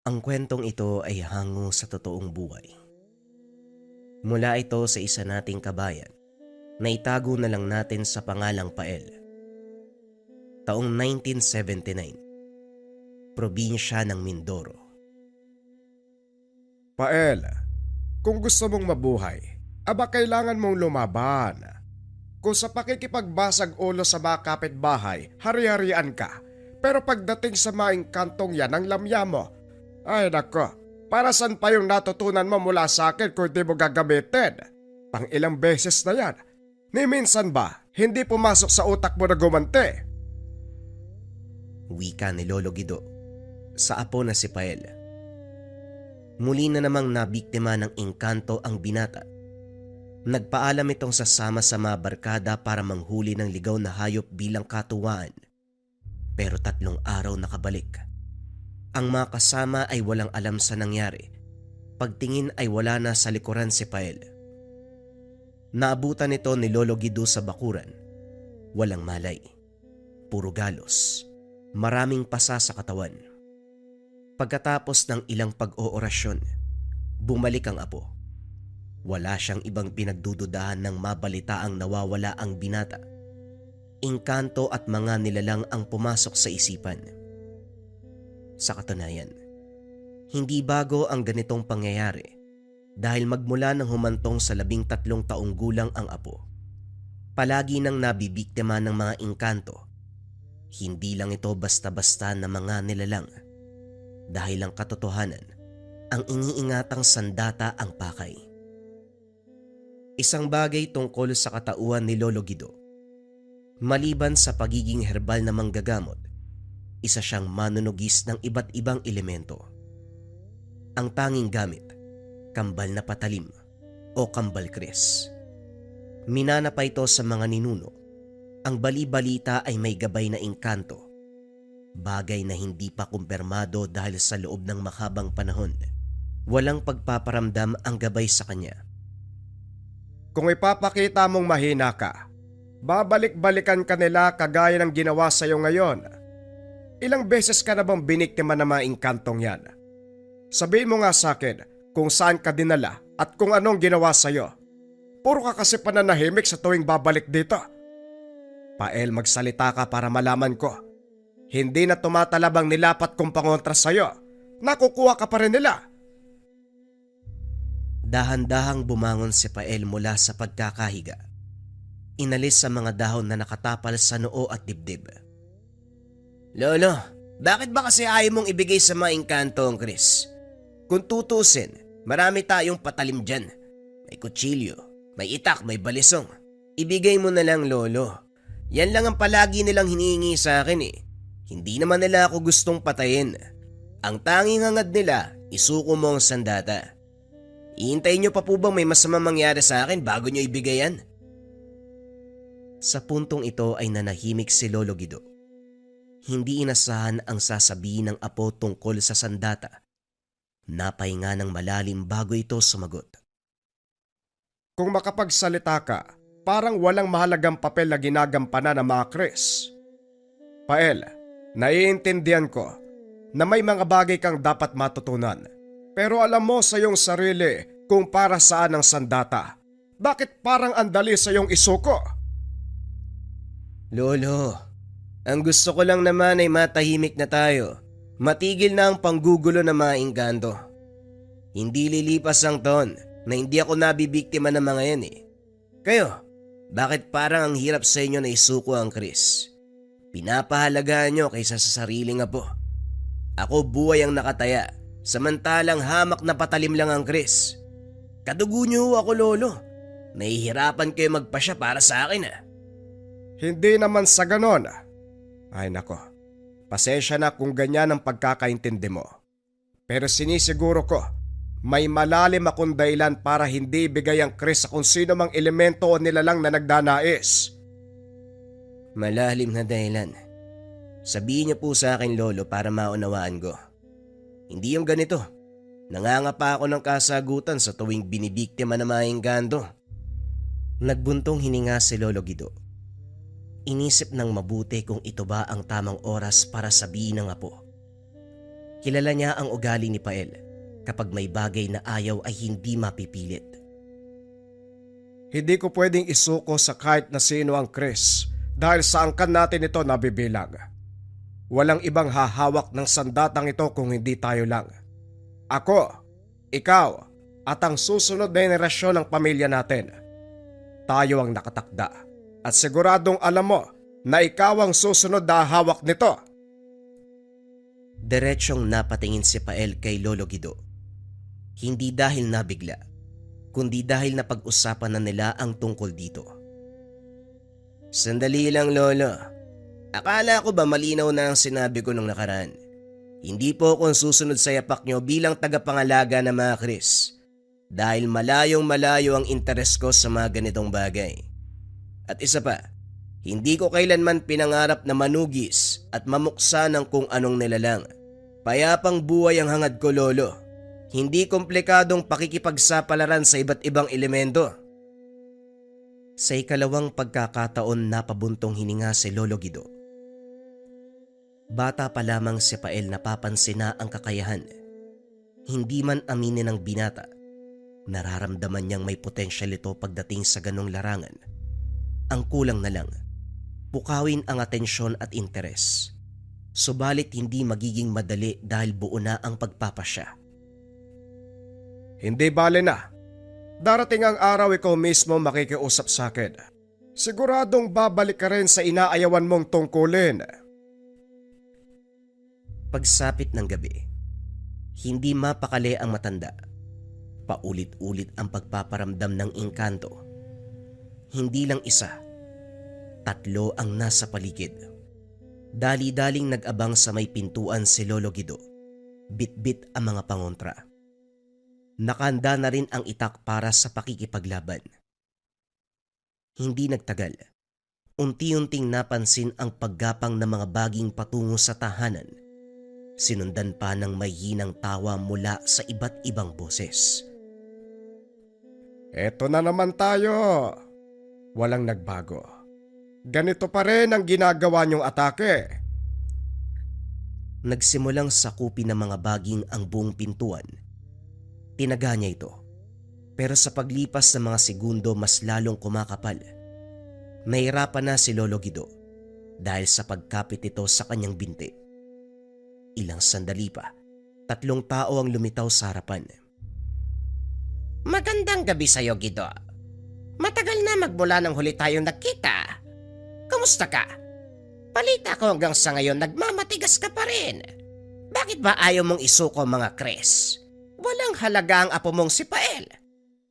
Ang kwentong ito ay hango sa totoong buhay. Mula ito sa isa nating kabayan na itago na lang natin sa pangalang Pael. Taong 1979, probinsya ng Mindoro. Pael, kung gusto mong mabuhay, aba kailangan mong lumaban. Kung sa pakikipagbasag ulo sa mga kapitbahay, hari-harian ka. Pero pagdating sa maing kantong yan ang lamya mo, ay nako, para saan pa yung natutunan mo mula sa akin kung di mo gagamitin? Pang ilang beses na yan. Ni minsan ba, hindi pumasok sa utak mo na gumante? Wika ni Lolo Guido sa apo na si Pael. Muli na namang nabiktima ng engkanto ang binata. Nagpaalam itong sasama sa mga barkada para manghuli ng ligaw na hayop bilang katuwaan. Pero 3 araw nakabalik. Ang mga kasama ay walang alam sa nangyari. Pagtingin ay wala na sa likuran si Pael. Naabutan ito ni Lolo Guido sa bakuran. Walang malay. Puro galos. Maraming pasa sa katawan. Pagkatapos ng ilang pag-oorasyon, bumalik ang apo. Wala siyang ibang pinagdududahan ng mabalitaang nawawala ang binata. Engkanto at mga nilalang ang pumasok sa isipan. Sa katunayan, hindi bago ang ganitong pangyayari dahil magmula nang humantong sa 13 taong gulang ang apo. Palagi nang nabibiktima ng mga engkanto. Hindi lang ito basta-basta na mga nilalang dahil ang katotohanan, ang iniingatang sandata ang pakay. Isang bagay tungkol sa katauhan ni Lolo Guido. Maliban sa pagiging herbal na manggagamot, isa siyang manunugis ng iba't ibang elemento. Ang tanging gamit, kambal na patalim o kambal kres. Minana pa ito sa mga ninuno. Ang bali-balita ay may gabay na engkanto. Bagay na hindi pa kumpirmado dahil sa loob ng mahabang panahon, walang pagpaparamdam ang gabay sa kanya. Kung ipapakita mong mahina ka, babalik-balikan ka nila kagaya ng ginawa sa'yo ngayon. Ilang beses ka na bang biniktima ng mga engkantong yan? Sabihin mo nga sa akin kung saan ka dinala at kung anong ginawa sa'yo. Puro ka kasi pananahimik sa tuwing babalik dito. Pael, magsalita ka para malaman ko. Hindi na tumatalabang nilapat kong pangontra sa'yo. Nakukuha ka pa rin nila. Dahan-dahang bumangon si Pael mula sa pagkakahiga. Inalis sa mga dahon na nakatapal sa noo at dibdib. Lolo, bakit ba kasi ayaw mong ibigay sa mga engkanto ang Chris? Kung tutusin, marami tayong patalim dyan. May kutsilyo, may itak, may balisong. Ibigay mo na lang, Lolo. Yan lang ang palagi nilang hinihingi sa akin eh. Hindi naman nila ako gustong patayin. Ang tanging hangad nila, isuko mo ang sandata. Ihintayin nyo pa po bang may masamang mangyari sa akin bago nyo ibigay yan? Sa puntong ito ay nanahimik si Lolo Guido. Hindi inasahan ang sasabihin ng apo tungkol sa sandata. Napahinga ng malalim bago ito sumagot. Kung makapagsalita ka, parang walang mahalagang papel na ginagampanan ng mga Chris. Pael, naiintindihan ko na may mga bagay kang dapat matutunan. Pero alam mo sa iyong sarili kung para saan ang sandata. Bakit parang andali sa iyong isuko? Lolo, ang gusto ko lang naman ay matahimik na tayo. Matigil na ang panggugulo ng mga engkanto. Hindi lilipas ang taon na hindi ako nabibiktima ng mga yan eh. Kayo, bakit parang ang hirap sa inyo na isuko ang Chris? Pinapahalagahan nyo kaysa sa sariling apo. Ako buhay ang nakataya. Samantalang hamak na patalim lang ang Chris. Kadugo niyo ako, Lolo. Nahihirapan kayo magpasya para sa akin ah. Hindi naman sa ganon. Ay nako, pasensya na kung ganyan ang pagkakaintindi mo. Pero sinisiguro ko, may malalim akong dahilan para hindi ibigay ang Chris sa kung sino mang elemento o nilalang na nagdanais. Malalim na dahilan. Sabihin niyo po sa akin, Lolo, para maunawaan ko. Hindi yung ganito. Nangangapa ako ng kasagutan sa tuwing binibiktima ng mga engkanto. Nagbuntong hininga si Lolo Guido. Inisip ng mabuti kung ito ba ang tamang oras para sabihin ng apo. Kilala niya ang ugali ni Pael. Kapag may bagay na ayaw ay hindi mapipilit. Hindi ko pwedeng isuko sa kahit na sino ang Chris dahil sa angkan natin ito nabibilang. Walang ibang hahawak ng sandatang ito kung hindi tayo lang. Ako, ikaw, at ang susunod na henerasyon ng pamilya natin. Tayo ang nakatakda at siguradong alam mo na ikaw ang susunod na hawak nito. Diretsyong napatingin si Pael kay Lolo Guido. Hindi dahil nabigla, kundi dahil napag-usapan na nila ang tungkol dito. Sandali lang, Lolo. Akala ko ba malinaw na ang sinabi ko nung nakaraan? Hindi po akong susunod sa yapak nyo bilang tagapangalaga ng mga Chris. Dahil malayong malayo ang interes ko sa mga ganitong bagay. At isa pa, hindi ko kailanman pinangarap na manugis at mamuksa ng kung anong nilalang. Payapang buhay ang hangad ko, Lolo. Hindi komplikadong pakikipagsapalaran sa iba't ibang elemento. Sa ikalawang pagkakataon napabuntong hininga si Lolo Guido. Bata pa lamang si Pael napapansin na ang kakayahan. Hindi man aminin ng binata, nararamdaman niyang may potensyal ito pagdating sa ganong larangan. Ang kulang na lang, pukawin ang atensyon at interes. Subalit hindi magiging madali dahil buo na ang pagpapasya. Hindi bale na. Darating ang araw ikaw mismo makikiusap sa akin. Siguradong babalik ka rin sa inaayawan mong tungkulin. Pagsapit ng gabi, hindi mapakali ang matanda. Paulit-ulit ang pagpaparamdam ng engkanto. Hindi lang isa, 3 ang nasa paligid. Dali-daling nag-abang sa may pintuan si Lolo Guido. Bit-bit ang mga pangontra. Nakanda na rin ang itak para sa pakikipaglaban. Hindi nagtagal. Unti-unting napansin ang paggapang ng mga baging patungo sa tahanan. Sinundan pa ng may hinang tawa mula sa iba't ibang boses. Eto na naman tayo. Walang nagbago. Ganito pa rin ang ginagawa niyong atake. Nagsimulang sakupin ng mga baging ang buong pintuan. Tinaga niya ito. Pero sa paglipas ng mga segundo mas lalong kumakapal. Nahirapan na si Lolo Guido dahil sa pagkapit ito sa kanyang binti. Ilang sandali pa, 3 tao ang lumitaw sa harapan. Magandang gabi sa'yo, Guido. Matagal na magmula nang huli tayong nagkita. Kamusta ka? Balita ko hanggang sa ngayon nagmamatigas ka pa rin. Bakit ba ayaw mong isuko mga Chris? Walang halaga ang apo mong si Pael.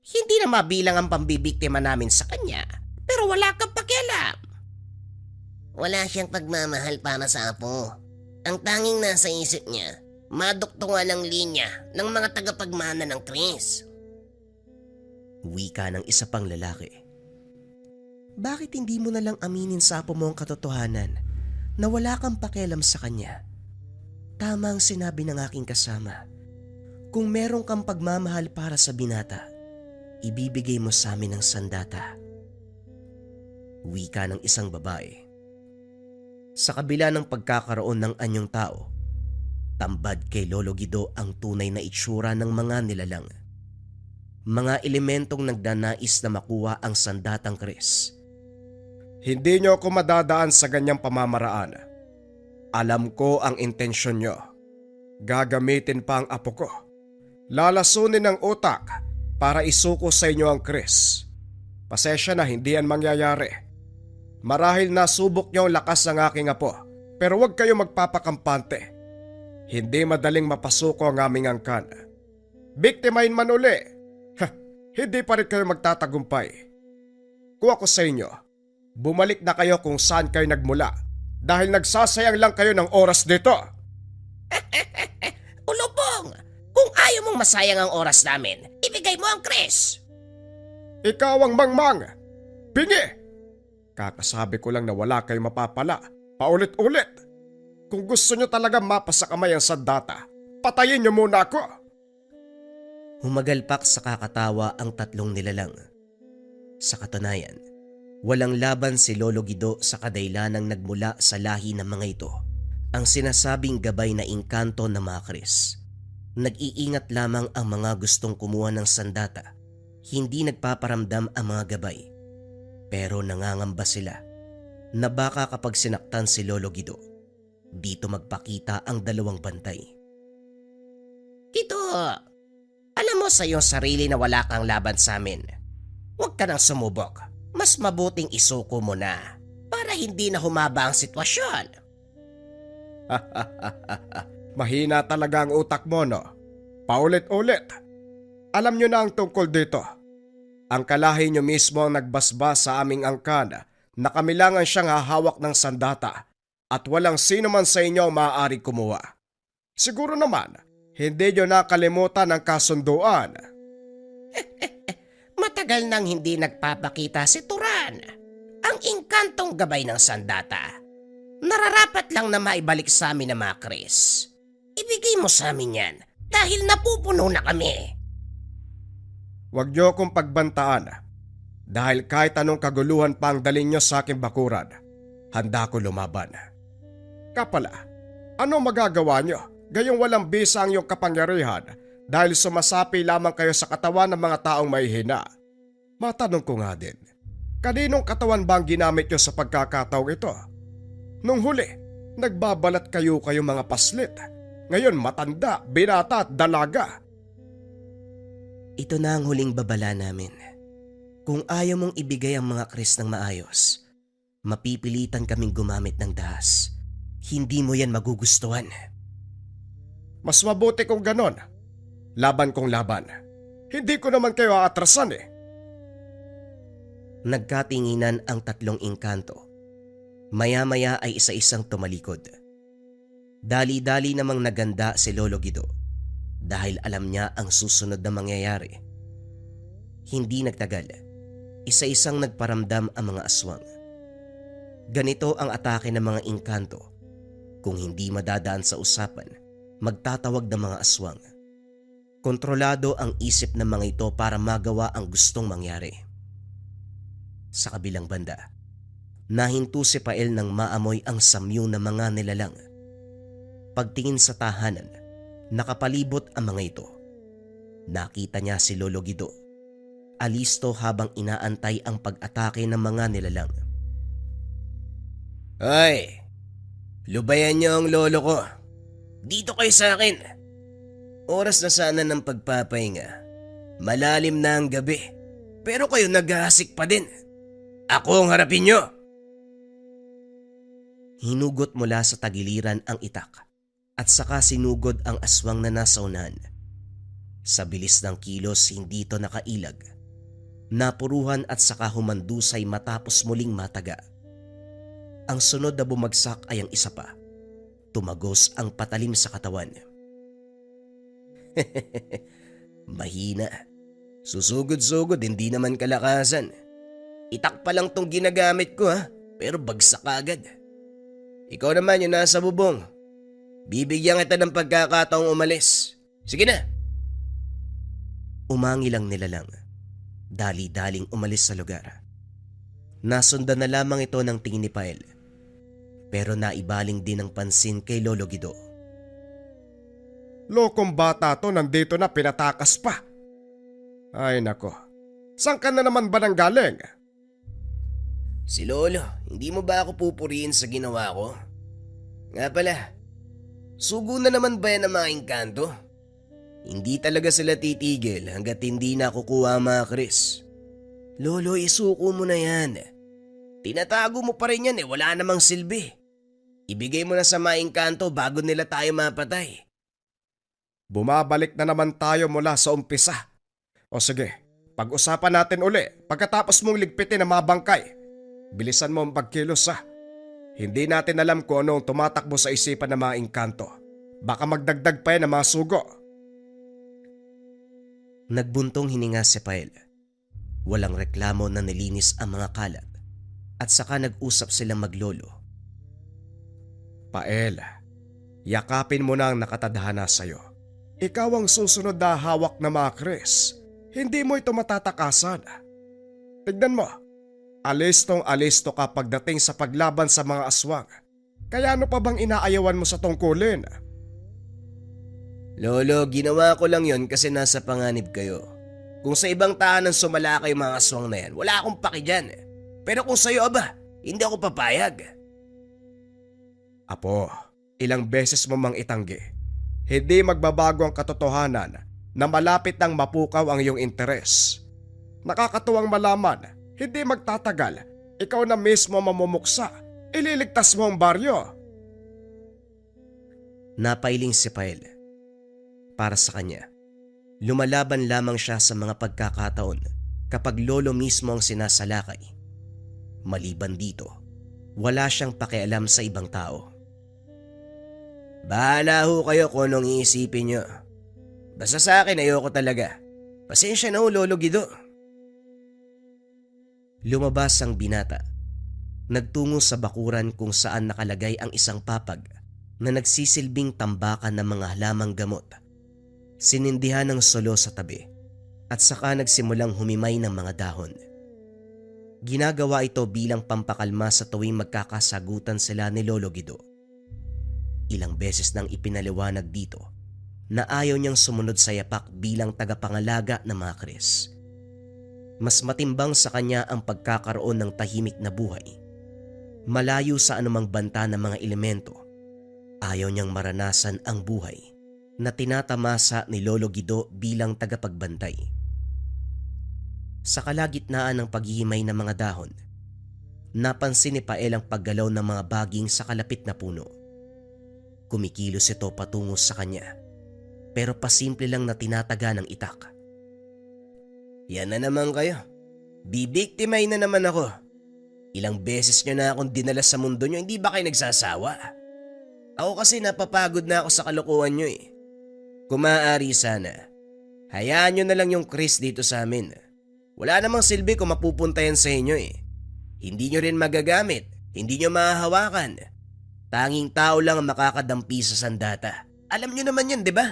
Hindi na mabilang ang pambibiktima namin sa kanya, pero wala kang pakialam. Wala siyang pagmamahal para sa apo. Ang tanging nasa isip niya, maduktungan ang linya ng mga tagapagmana ng Chris. Wika ng isa pang lalaki. Bakit hindi mo na lang aminin sa apo mo ang katotohanan na wala kang pakialam sa kanya? Tama ang sinabi ng aking kasama. Kung meron kang pagmamahal para sa binata, ibibigay mo sa amin ang sandata. Wika ng isang babae. Sa kabila ng pagkakaroon ng anyong tao, tambad kay Lolo Guido ang tunay na itsura ng mga nilalang. Mga elementong nagdanais na makuha ang sandatang Chris. Hindi niyo ako madadaan sa ganyang pamamaraan. Alam ko ang intensyon niyo. Gagamitin pa ang apo ko. Lalasunin ng utak para isuko sa inyo ang Chris. Pasensya na hindi yan mangyayari. Marahil nasubok niyo ang lakas ng aking apo, pero huwag kayo magpapakampante. Hindi madaling mapasuko ang aming angkan. Biktimahin man uli, hindi pa rin kayo magtatagumpay. Kung ako sa inyo, bumalik na kayo kung saan kayo nagmula dahil nagsasayang lang kayo ng oras dito. Ulubong! Kung ayaw mong masayang ang oras namin, ibigay mo ang Chris. Ikaw ang mangmang! Bingi! Kakasabi ko lang na wala kayo mapapala. Paulit-ulit. Kung gusto nyo talaga mapasa kamay ang sandata, patayin nyo muna ako. Humagalpak sa kakatawa ang 3 nilalang. Sa katunayan, walang laban si Lolo Guido sa kadailanang nagmula sa lahi ng mga ito Ang sinasabing gabay na engkanto na mga Kris, nag-iingat lamang ang mga gustong kumuha ng sandata. Hindi nagpaparamdam ang mga gabay. Pero nangangamba sila na baka kapag sinaktan si Lolo Guido, dito magpakita ang dalawang bantay. Guido, alam mo sa iyong sarili na wala kang laban sa amin. Huwag ka nang sumubok. Mas mabuting isuko mo na para hindi na humaba ang sitwasyon. Mahina talaga ang utak mo, no? Paulit-ulit. Alam nyo na ang tungkol dito. Ang kalahi nyo mismo ang nagbasbas sa aming angkan na kamilangan siyang hahawak ng sandata at walang sino man sa inyo maaari kumuha. Siguro naman, hindi nyo nakalimutan ang kasunduan. Matagal nang hindi nagpapakita si Turan, ang engkantong gabay ng sandata. Nararapat lang na maibalik sa amin ng mga Kris. Ibigay mo sa amin yan dahil napupuno na kami. Huwag nyo akong pagbantaan dahil kahit anong kaguluhan pa ang dalhin nyo sa aking bakuran, handa ko lumaban. Kapala, ano magagawa nyo gayong walang bisa ang iyong kapangyarihan dahil sumasapi lamang kayo sa katawan ng mga taong may hina? Matanong ko nga din, kaninong katawan ba ang ginamit nyo sa pagkakataong ito? Nung huli, nagbabalat kayo mga paslit. Ngayon matanda, binata at dalaga. Ito na ang huling babala namin. Kung ayaw mong ibigay ang mga Kris ng maayos, mapipilitan kaming gumamit ng dahas. Hindi mo yan magugustuhan. Mas mabuti kung ganon. Laban kong laban. Hindi ko naman kayo aatrasan eh. Nagkatinginan ang tatlong engkanto. Maya-maya ay isa-isang tumalikod. Dali-dali namang naganda si Lolo Guido dahil alam niya ang susunod na mangyayari. Hindi nagtagal, isa-isang nagparamdam ang mga aswang. Ganito ang atake ng mga engkanto. Kung hindi madadaan sa usapan, magtatawag ng mga aswang. Kontrolado ang isip ng mga ito para magawa ang gustong mangyari. Sa kabilang banda, nahinto si Pael nang maamoy ang samyo ng mga nilalang. Pagtingin sa tahanan, nakapalibot ang mga ito. Nakita niya si Lolo Guido. Alisto habang inaantay ang pag-atake ng mga nilalang. Hoy! Lubayan niyo ang lolo ko. Dito kayo sa akin. Oras na sana ng pagpapahinga. Malalim na ang gabi. Pero kayo naghahasik pa din. Ako ang harapin niyo. Hinugot mula sa tagiliran ang itak at saka sinugod ang aswang na nasa unahan. Sa bilis ng kilos hindi ito nakailag. Napuruhan at saka humandusay matapos muling mataga. Ang sunod na bumagsak ay ang isa pa. Tumagos ang patalim sa katawan. Mahina. Susugod-sugod, hindi naman kalakasan. Itak pa lang tong ginagamit ko ha, pero bagsak agad. Ikaw naman yung nasa bubong. Bibigyan kita ng pagkakataong umalis. Sige na. Umangilang nilalang. Dali-daling umalis sa lugar. Nasundan na lamang ito ng tingin ni Pael. Pero naibaling din ang pansin kay Lolo Guido. Lokong bata to, nandito na, pinatakas pa. Ay nako, saan ka na naman ba nang galing? Si Lolo, hindi mo ba ako pupurihin sa ginawa ko? Nga pala, sugo na naman ba yan ang mga engkanto? Hindi talaga sila titigil hanggat hindi nakukuha ang mga Kris. Lolo, isuko mo na yan. Tinatago mo pa rin yan wala namang silbi. Ibigay mo na sa mga engkanto bago nila tayo mapatay. Bumabalik na naman tayo mula sa umpisa. O sige, pag-usapan natin uli pagkatapos mong ligpitin ang mga bangkay. Bilisan mo ang pagkilos ha. Hindi natin alam kung ano ang tumatakbo sa isipan ng mga engkanto. Baka magdagdag pa yan ng mga sugo. Nagbuntong hininga si Pael. Walang reklamo na nilinis ang mga kalat at saka nag-usap silang maglolo. Pael, yakapin mo na ang nakatadhana sa'yo. Ikaw ang susunod na hawak na mga Kris. Hindi mo ito matatakasan. Tignan mo, alistong alisto ka pagdating sa paglaban sa mga aswang. Kaya ano pa bang inaayawan mo sa tungkulin? Lolo, ginawa ko lang yon kasi nasa panganib kayo. Kung sa ibang tahanan sumala kayo mga aswang na yan, wala akong paki dyan. Pero kung sa'yo aba, hindi ako papayag. Apo, ilang beses mo mang itanggi. Hindi magbabago ang katotohanan na malapit nang mapukaw ang iyong interes. Nakakatuwang malaman, hindi magtatagal, ikaw na mismo mamumuksa, ililigtas mo ang baryo. Napailing si Pael. Para sa kanya, lumalaban lamang siya sa mga pagkakataon kapag lolo mismo ang sinasalakay. Maliban dito, wala siyang pakialam sa ibang tao. Bahala ho kayo kung anong iisipin nyo. Basta sa akin ayoko talaga. Pasensya na ho, Lolo Guido. Lumabas ang binata. Nagtungo sa bakuran kung saan nakalagay ang isang papag na nagsisilbing tambakan ng mga halamang gamot. Sinindihan ng solo sa tabi at saka nagsimulang humimay ng mga dahon. Ginagawa ito bilang pampakalma sa tuwing magkakasagutan sila ni Lolo Guido. Ilang beses nang ipinaliwanag dito na ayaw niyang sumunod sa yapak bilang tagapangalaga ng mga Kris. Mas matimbang sa kanya ang pagkakaroon ng tahimik na buhay. Malayo sa anumang banta ng mga elemento, ayaw niyang maranasan ang buhay na tinatamasa ni Lolo Guido bilang tagapagbantay. Sa kalagitnaan ng paghihimay ng mga dahon, napansin ni Pael ang paggalaw ng mga baging sa kalapit na puno. Kumikilos ito patungo sa kanya, pero pasimple lang na tinataga ng itak. Yan na naman kayo. Bibiktimay na naman ako. Ilang beses nyo na akong dinala sa mundo nyo, hindi ba kayo nagsasawa? Ako kasi napapagod na ako sa kalokohan nyo eh. Kung maaari sana, hayaan nyo na lang yung Kris dito sa amin. Wala namang silbi kung mapupunta yan sa inyo eh. Hindi nyo rin magagamit, hindi nyo mahahawakan. Tanging tao lang ang makakadampi sa sandata. Alam nyo naman yan, di ba?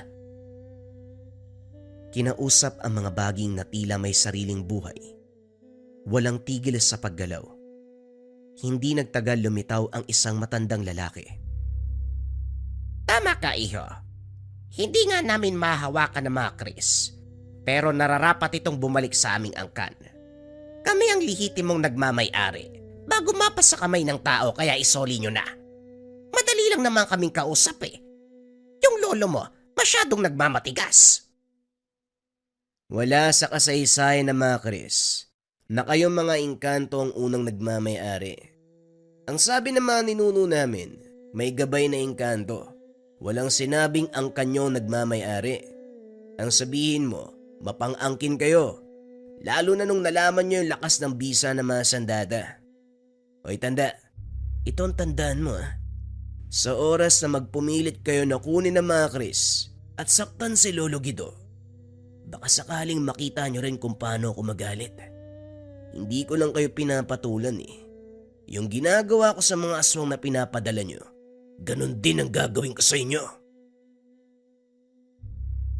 Kinausap ang mga baging na tila may sariling buhay. Walang tigil sa paggalaw. Hindi nagtagal lumitaw ang isang matandang lalaki. Tama ka, iho. Hindi nga namin mahawakan ng mga Kris, pero nararapat itong bumalik sa aming angkan. Kami ang lihitimong nagmamay-ari bago mapas sa kamay ng tao, kaya isoli nyo na. Madali lang naman kaming kausap eh. Yung lolo mo, masyadong nagmamatigas. Wala sa kasaysayan ng mga Kris na kayong mga engkanto ang unang nagmamay-ari. Ang sabi ng mga ninuno namin, may gabay na engkanto. Walang sinabing ang kanyo nagmamay-ari. Ang sabihin mo, mapang-angkin kayo. Lalo na nung nalaman nyo yung lakas ng bisa ng mga sandata. Hoy tanda, ito ang tandaan mo ah. Sa oras na magpumilit kayo na kunin ng mga Kris at saktan si Lolo Guido, baka sakaling makita nyo rin kung paano ako magalit. Hindi ko lang kayo pinapatulan eh. Yung ginagawa ko sa mga aswang na pinapadala nyo, ganun din ang gagawin ko sa inyo.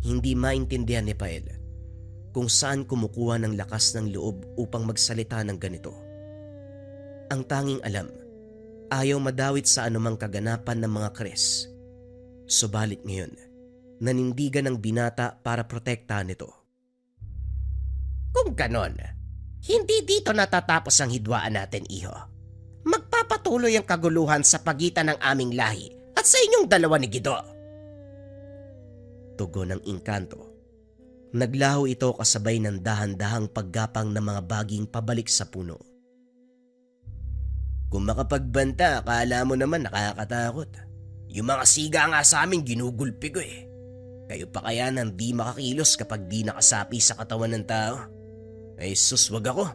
Hindi maintindihan ni Pael kung saan kumukuha ng lakas ng loob upang magsalita ng ganito. Ang tanging alam, ayaw madawit sa anumang kaganapan ng mga Kris. Subalit ngayon, nanindigan ng binata para protektahan ito. Kung ganon, hindi dito natatapos ang hidwaan natin, iho. Magpapatuloy ang kaguluhan sa pagitan ng aming lahi at sa inyong dalawa ni Guido. Tugon ng engkanto. Naglaho ito kasabay ng dahan-dahang paggapang ng mga baging pabalik sa puno. Kung makapagbanta, akala mo naman nakakatakot. Yung mga siga nga sa amin ginugulpi ko eh. Kayo pa kaya nang di makakilos kapag di nakasapi sa katawan ng tao? Ay sus, wag ako.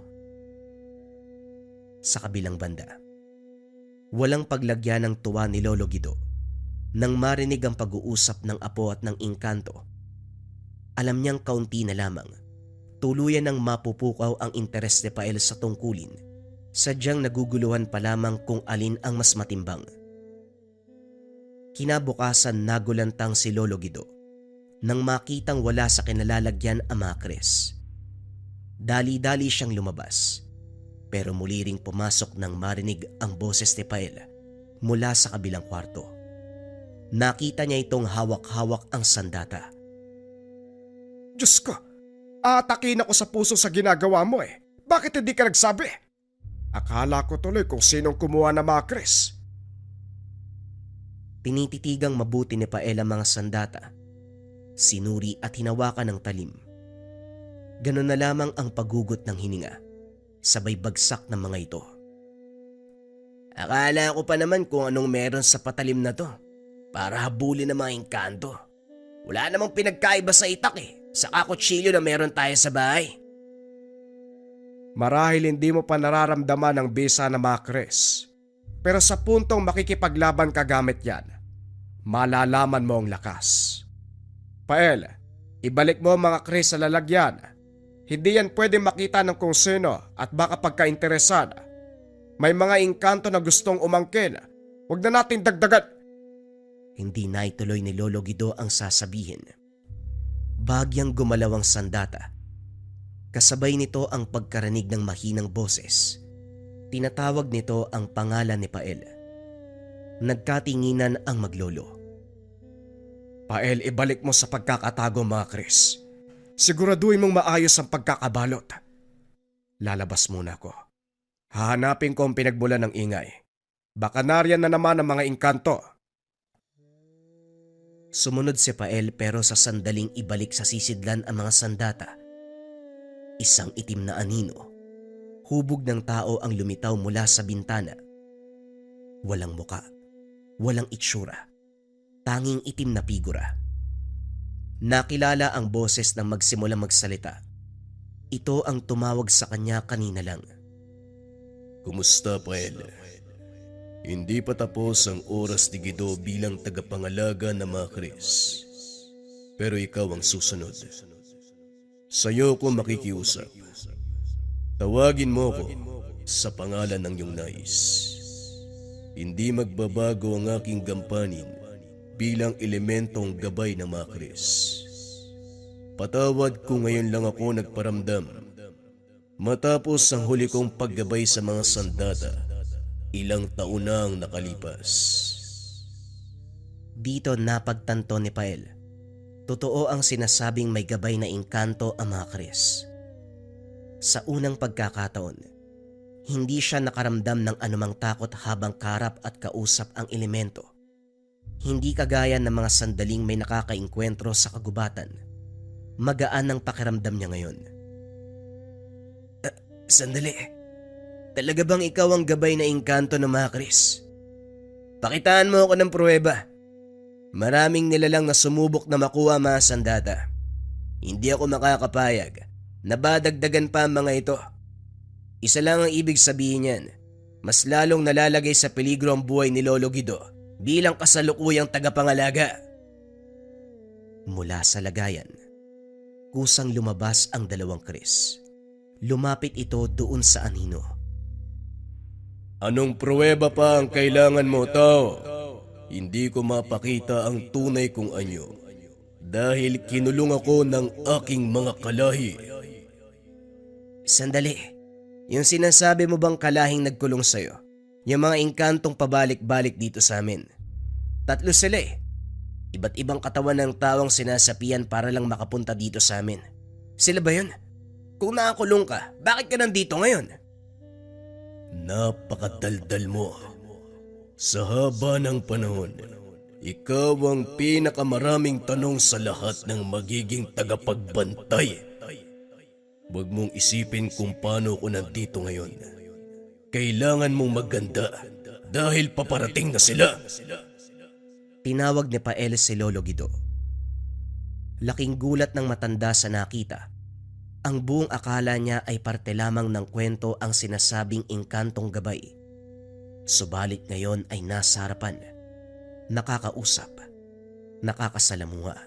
Sa kabilang banda, walang paglagyan ng tuwa ni Lolo Guido nang marinig ang pag-uusap ng apo at ng engkanto. Alam niyang kaunti na lamang, tuluyan ng mapupukaw ang interes ni Pael sa tungkulin. Sadyang naguguluhan pa lamang kung alin ang mas matimbang. Kinabukasan nagulantang si Lolo Guido nang makitang wala sa kinalalagyan ang mga Kris. Dali-dali siyang lumabas, pero muli ring pumasok nang marinig ang boses ni Pael mula sa kabilang kwarto. Nakita niya itong hawak-hawak ang sandata. Diyos ko, atakin ako sa puso sa ginagawa mo eh. Bakit hindi ka nagsabi? Akala ko tuloy kung sinong kumuha ng mga Chris. Tinititigang mabuti ni Pael ang mga sandata. Sinuri at hinawakan ng talim. Ganon na lamang ang paggugot ng hininga, sabay bagsak ng mga ito. Akala ko pa naman kung anong meron sa patalim na to para habulin ng mga engkanto. Wala namang pinagkaiba sa itak eh, sa kakutsilyo na meron tayo sa bahay. Marahil hindi mo pa nararamdaman ang bisa ng mga Chris. Pero sa puntong makikipaglaban ka gamit yan, malalaman mo ang lakas. Pael, ibalik mo ang mga Chris sa lalagyan. Hindi yan pwede makita ng kung sino at baka pagkainteresan. May mga engkanto na gustong umangkin. Huwag na natin dagdagan. Hindi na ituloy ni Lolo Guido ang sasabihin. Bagyang gumalaw ang sandata. Kasabay nito ang pagkarinig ng mahinang boses. Tinatawag nito ang pangalan ni Pael. Nagkatinginan ang maglolo. Pael, ibalik mo sa pagkakatago mga Chris. Siguraduhin mong maayos ang pagkakabalot. Lalabas muna ako. Hahanapin ko ang pinagmulan ng ingay. Baka nariyan na naman ang mga engkanto. Sumunod si Pael pero sa sandaling ibalik sa sisidlan ang mga sandata. Isang itim na anino. Hubog ng tao ang lumitaw mula sa bintana. Walang muka, walang itsura, tanging itim na figura. Nakilala ang boses nang magsimulang magsalita. Ito ang tumawag sa kanya kanina lang. Kumusta, Pael? Hindi pa tapos ang oras ni Guido bilang tagapangalaga ng mga Chris. Pero ikaw ang susunod. Sa'yo ko makikiusap. Tawagin mo ko sa pangalan ng iyong nais. Hindi magbabago ang aking gampanin bilang elementong gabay ng mga Chris. Patawad kung ngayon lang ako nagparamdam. Matapos ang huli kong paggabay sa mga sandata, ilang taon na ang nakalipas. Dito napagtanto ni Pael. Totoo ang sinasabing may gabay na engkanto ang mga Chris. Sa unang pagkakataon, hindi siya nakaramdam ng anumang takot habang karap at kausap ang elemento. Hindi kagaya ng mga sandaling may nakakaengkwentro sa kagubatan. Magaan ang pakiramdam niya ngayon. Sandali. Talaga bang ikaw ang gabay na engkanto ng mga Chris? Pakitaan mo ako ng pruweba. Maraming nilalang na sumubok na makuha mga sandata. Hindi ako makakapayag na badagdagan pa ang mga ito. Isa lang ang ibig sabihin niyan. Mas lalong nalalagay sa peligro ang buhay ni Lolo Guido bilang kasalukuyang tagapangalaga. Mula sa lagayan, kusang lumabas ang dalawang Chris. Lumapit ito doon sa anino. Anong pruweba pa ang kailangan mo, tao? Hindi ko mapakita ang tunay kong anyo dahil kinulong ako ng aking mga kalahi. Sandali. Yung sinasabi mo bang kalahing nagkulong sa'yo? Yung mga engkantong pabalik-balik dito sa amin. 3 sila eh. Iba't ibang katawan ng tawang sinasapian para lang makapunta dito sa amin. Sila ba yun? Kung nakakulong ka, bakit ka nandito ngayon? Napakadaldal mo. Sa haba ng panahon, ikaw ang pinakamaraming tanong sa lahat ng magiging tagapagbantay. Huwag mong isipin kung paano ako nandito ngayon. Kailangan mong maganda dahil paparating na sila. Tinawag ni Pael si Lolo Guido. Laking gulat ng matanda sa nakita. Ang buong akala niya ay parte lamang ng kwento ang sinasabing engkantong gabay. Subalit ngayon ay nasa harapan, nakakausap, nakakasalamuha.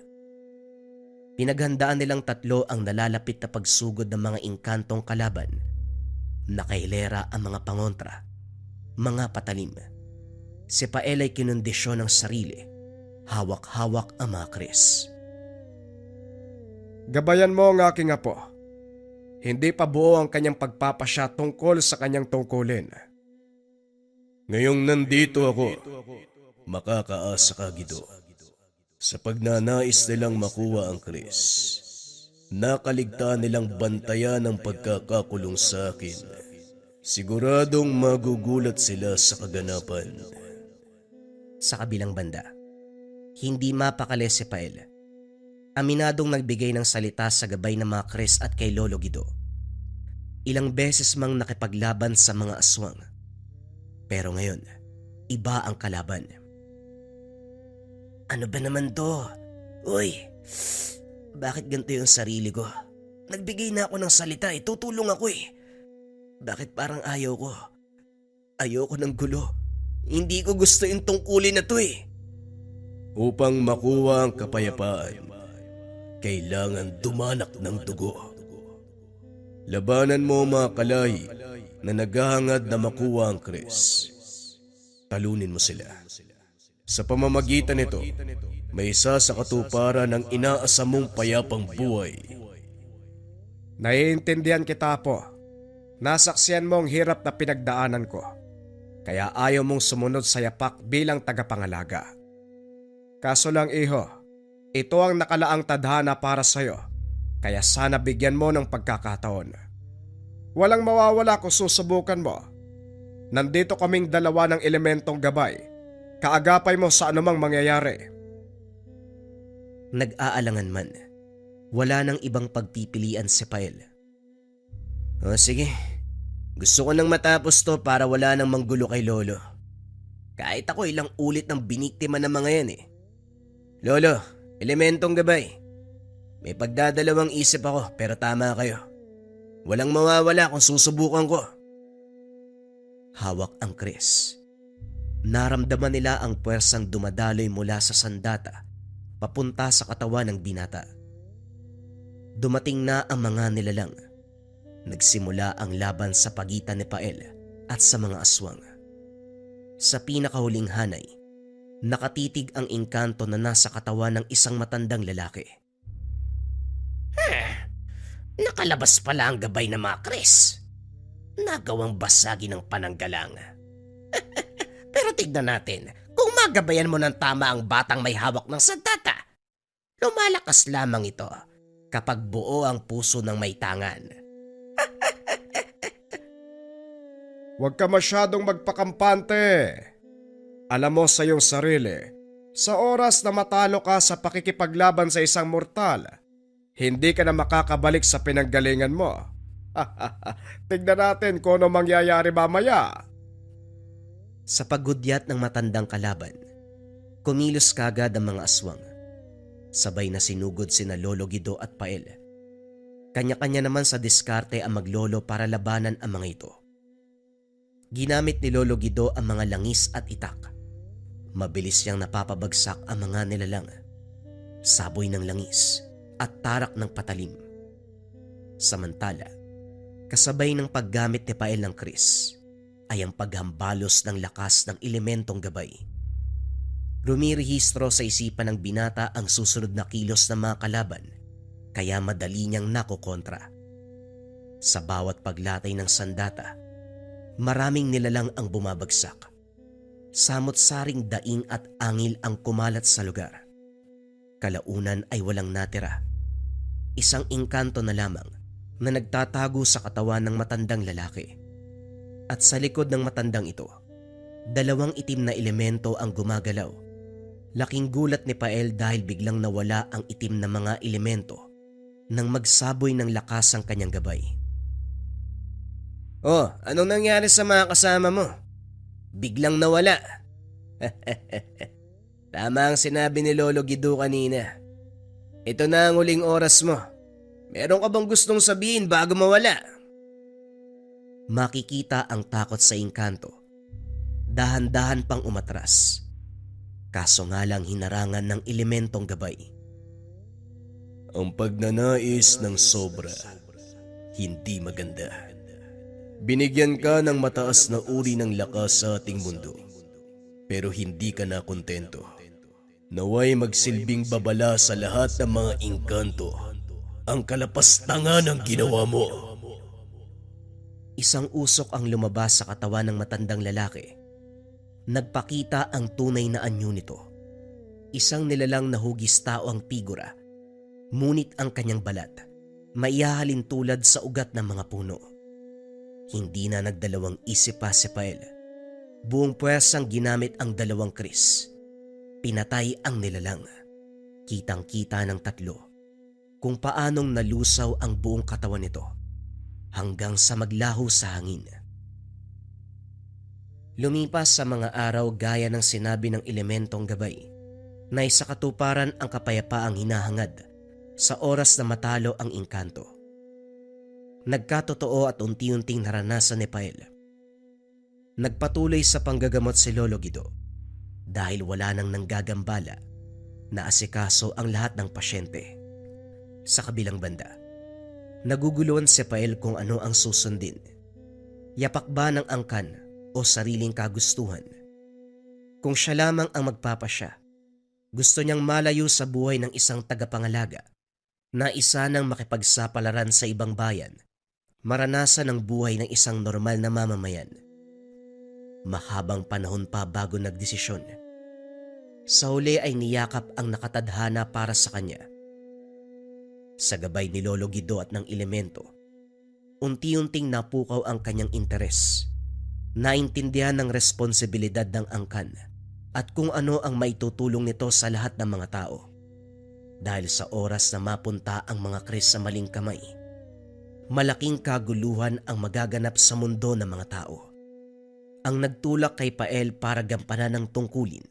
Pinaghandaan nilang 3 ang nalalapit na pagsugod ng mga engkantong kalaban. Nakahilera ang mga pangontra, mga patalim. Si Pael ay kinondisyon ng sarili, hawak-hawak ang mga Chris. Gabayan mo ang aking apo. Hindi pa buo ang kanyang pagpapasya tungkol sa kanyang tungkulin. Ngayong nandito ako, makakaasa ka, Gido. Sa pagnanais nilang makuha ang Chris, nakaligtaan nilang bantayan ang pagkakakulong sa akin. Siguradong magugulat sila sa kaganapan. Sa kabilang banda, hindi mapakali si Pael. Aminadong nagbigay ng salita sa gabay ng mga Chris at kay Lolo Guido. Ilang beses mang nakipaglaban sa mga aswang. Pero ngayon, iba ang kalaban. Ano ba naman to? Uy, bakit ganito yung sarili ko? Nagbigay na ako ng salita, tutulong ako eh. Bakit parang ayaw ko? Ayoko ng gulo. Hindi ko gusto yung tungkulin na to eh. Upang makuha ang kapayapaan, kailangan dumanak ng dugo. Labanan mo mga kalahi na naghahangad na makuha ang Chris. Talunin mo sila. Sa pamamagitan nito, may isa sa katuparan ng inaasam mong payapang buhay. Naiintindihan kita, Apo. Nasaksiyan mo ang hirap na pinagdaanan ko. Kaya ayaw mong sumunod sa yapak bilang tagapangalaga. Kaso lang, Iho, ito ang nakalaang tadhana para sa'yo. Kaya sana bigyan mo ng pagkakataon. Walang mawawala kung susubukan mo. Nandito kaming dalawa ng elementong gabay. Kaagapay mo sa anumang mangyayari. Nag-aalangan man, wala nang ibang pagpipilian si Pael. O sige, gusto ko nang matapos to para wala nang manggulo kay Lolo. Kahit ako ilang ulit ng biniktima ng mga yan eh. Lolo, elementong gabay. May pagdadalawang isip ako pero tama kayo. Walang mawawala kung susubukan ko. Hawak ang Chris. Naramdaman nila ang puwersang dumadaloy mula sa sandata papunta sa katawan ng binata. Dumating na ang mga nilalang. Nagsimula ang laban sa pagitan ni Pael at sa mga aswang. Sa pinakahuling hanay, nakatitig ang engkanto na nasa katawan ng isang matandang lalaki. Nakalabas pala ang gabay ng mga Chris. Nagawang basagi ng pananggalang. Pero tignan natin, kung magabayan mo ng tama ang batang may hawak ng sandata, lumalakas lamang ito kapag buo ang puso ng may tangan. Huwag ka masyadong magpakampante. Alam mo sa iyong sarili, sa oras na matalo ka sa pakikipaglaban sa isang mortal, hindi ka na makakabalik sa pinanggalingan mo. Tignan natin kung ano mangyayari mamaya. Sa paggudyat ng matandang kalaban, kumilos kagad ang mga aswang. Sabay na sinugod sina Lolo Guido at Pael. Kanya-kanya naman sa diskarte ang maglolo para labanan ang mga ito. Ginamit ni Lolo Guido ang mga langis at itak. Mabilis niyang napapabagsak ang mga nilalang. Saboy ng langis at tarak ng patalim. Samantala, kasabay ng paggamit ni Pael ng Chris ay ang paghambalos ng lakas ng elementong gabay. Rumirehistro sa isipan ng binata ang susunod na kilos ng mga kalaban, kaya madali niyang nakokontra. Sa bawat paglatay ng sandata, maraming nilalang ang bumabagsak. Samot-saring daing at angil ang kumalat sa lugar. Kalaunan ay walang natira. Isang engkanto na lamang na nagtatago sa katawan ng matandang lalaki. At sa likod ng matandang ito, dalawang itim na elemento ang gumagalaw. Laking gulat ni Pael dahil biglang nawala ang itim na mga elemento nang magsaboy ng lakas ang kanyang gabay. Oh, anong nangyari sa mga kasama mo? Biglang nawala. Tama ang sinabi ni Lolo Guido kanina. Ito na ang huling oras mo. Meron ka bang gustong sabihin bago mawala? Makikita ang takot sa engkanto. Dahan-dahan pang umatras. Kaso nga lang hinarangan ng elementong gabay. Ang pagnanais ng sobra, hindi maganda. Binigyan ka ng mataas na uri ng lakas sa ating mundo, pero hindi ka na kontento. Naway magsilbing babala sa lahat ng mga engkanto ang kalapastangan ng ginawa mo. Isang usok ang lumabas sa katawan ng matandang lalaki Nagpakita ang tunay na anyo nito. Isang nilalang na hugis tao ang figura, ngunit ang kanyang balat maihahalin tulad sa ugat ng mga puno. Hindi na nagdalawang isip pa si Pael. Buong puwersang ginamit ang dalawang kris. Pinatay ang nilalang. Kitang-kita ng tatlo kung paanong nalusaw ang buong katawan nito hanggang sa maglaho sa hangin. Lumipas sa mga araw gaya ng sinabi ng elementong gabay na isa katuparan ang kapayapaang hinahangad sa oras na matalo ang engkanto. Nagkatotoo at unti-unting naranasan ni Pael. Nagpatuloy sa panggagamot si Lolo Guido dahil wala nang nanggagambala na asikaso ang lahat ng pasyente. Sa kabilang banda, naguguluhan si Pael kung ano ang susundin. Yapak ba ng angkan o sariling kagustuhan? Kung siya lamang ang magpapasya, gusto niyang malayo sa buhay ng isang tagapangalaga na isa nang makipagsapalaran sa ibang bayan, maranasan ang buhay ng isang normal na mamamayan. Mahabang panahon pa bago nagdesisyon. Sa huli ay niyakap ang nakatadhana para sa kanya. Sa gabay ni Lolo Guido at ng elemento, unti-unting napukaw ang kanyang interes. Naintindihan ng responsibilidad ng angkan at kung ano ang maitutulong nito sa lahat ng mga tao. Dahil sa oras na mapunta ang mga kris sa maling kamay, malaking kaguluhan ang magaganap sa mundo ng mga tao. Ang nagtulak kay Pael para gampanan ng tungkulin,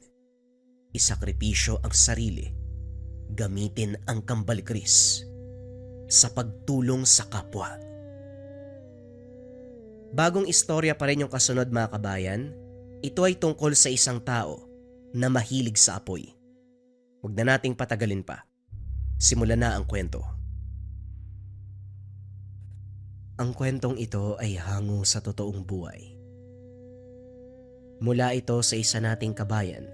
isakripisyo ang sarili, gamitin ang kambal kris sa pagtulong sa kapwa. Bagong istorya pa rin yung kasunod mga kabayan. Ito ay tungkol sa isang tao na mahilig sa apoy. Huwag na nating patagalin pa. Simulan na ang kwento. Ang kwentong ito ay hango sa totoong buhay. Mula ito sa isa nating kabayan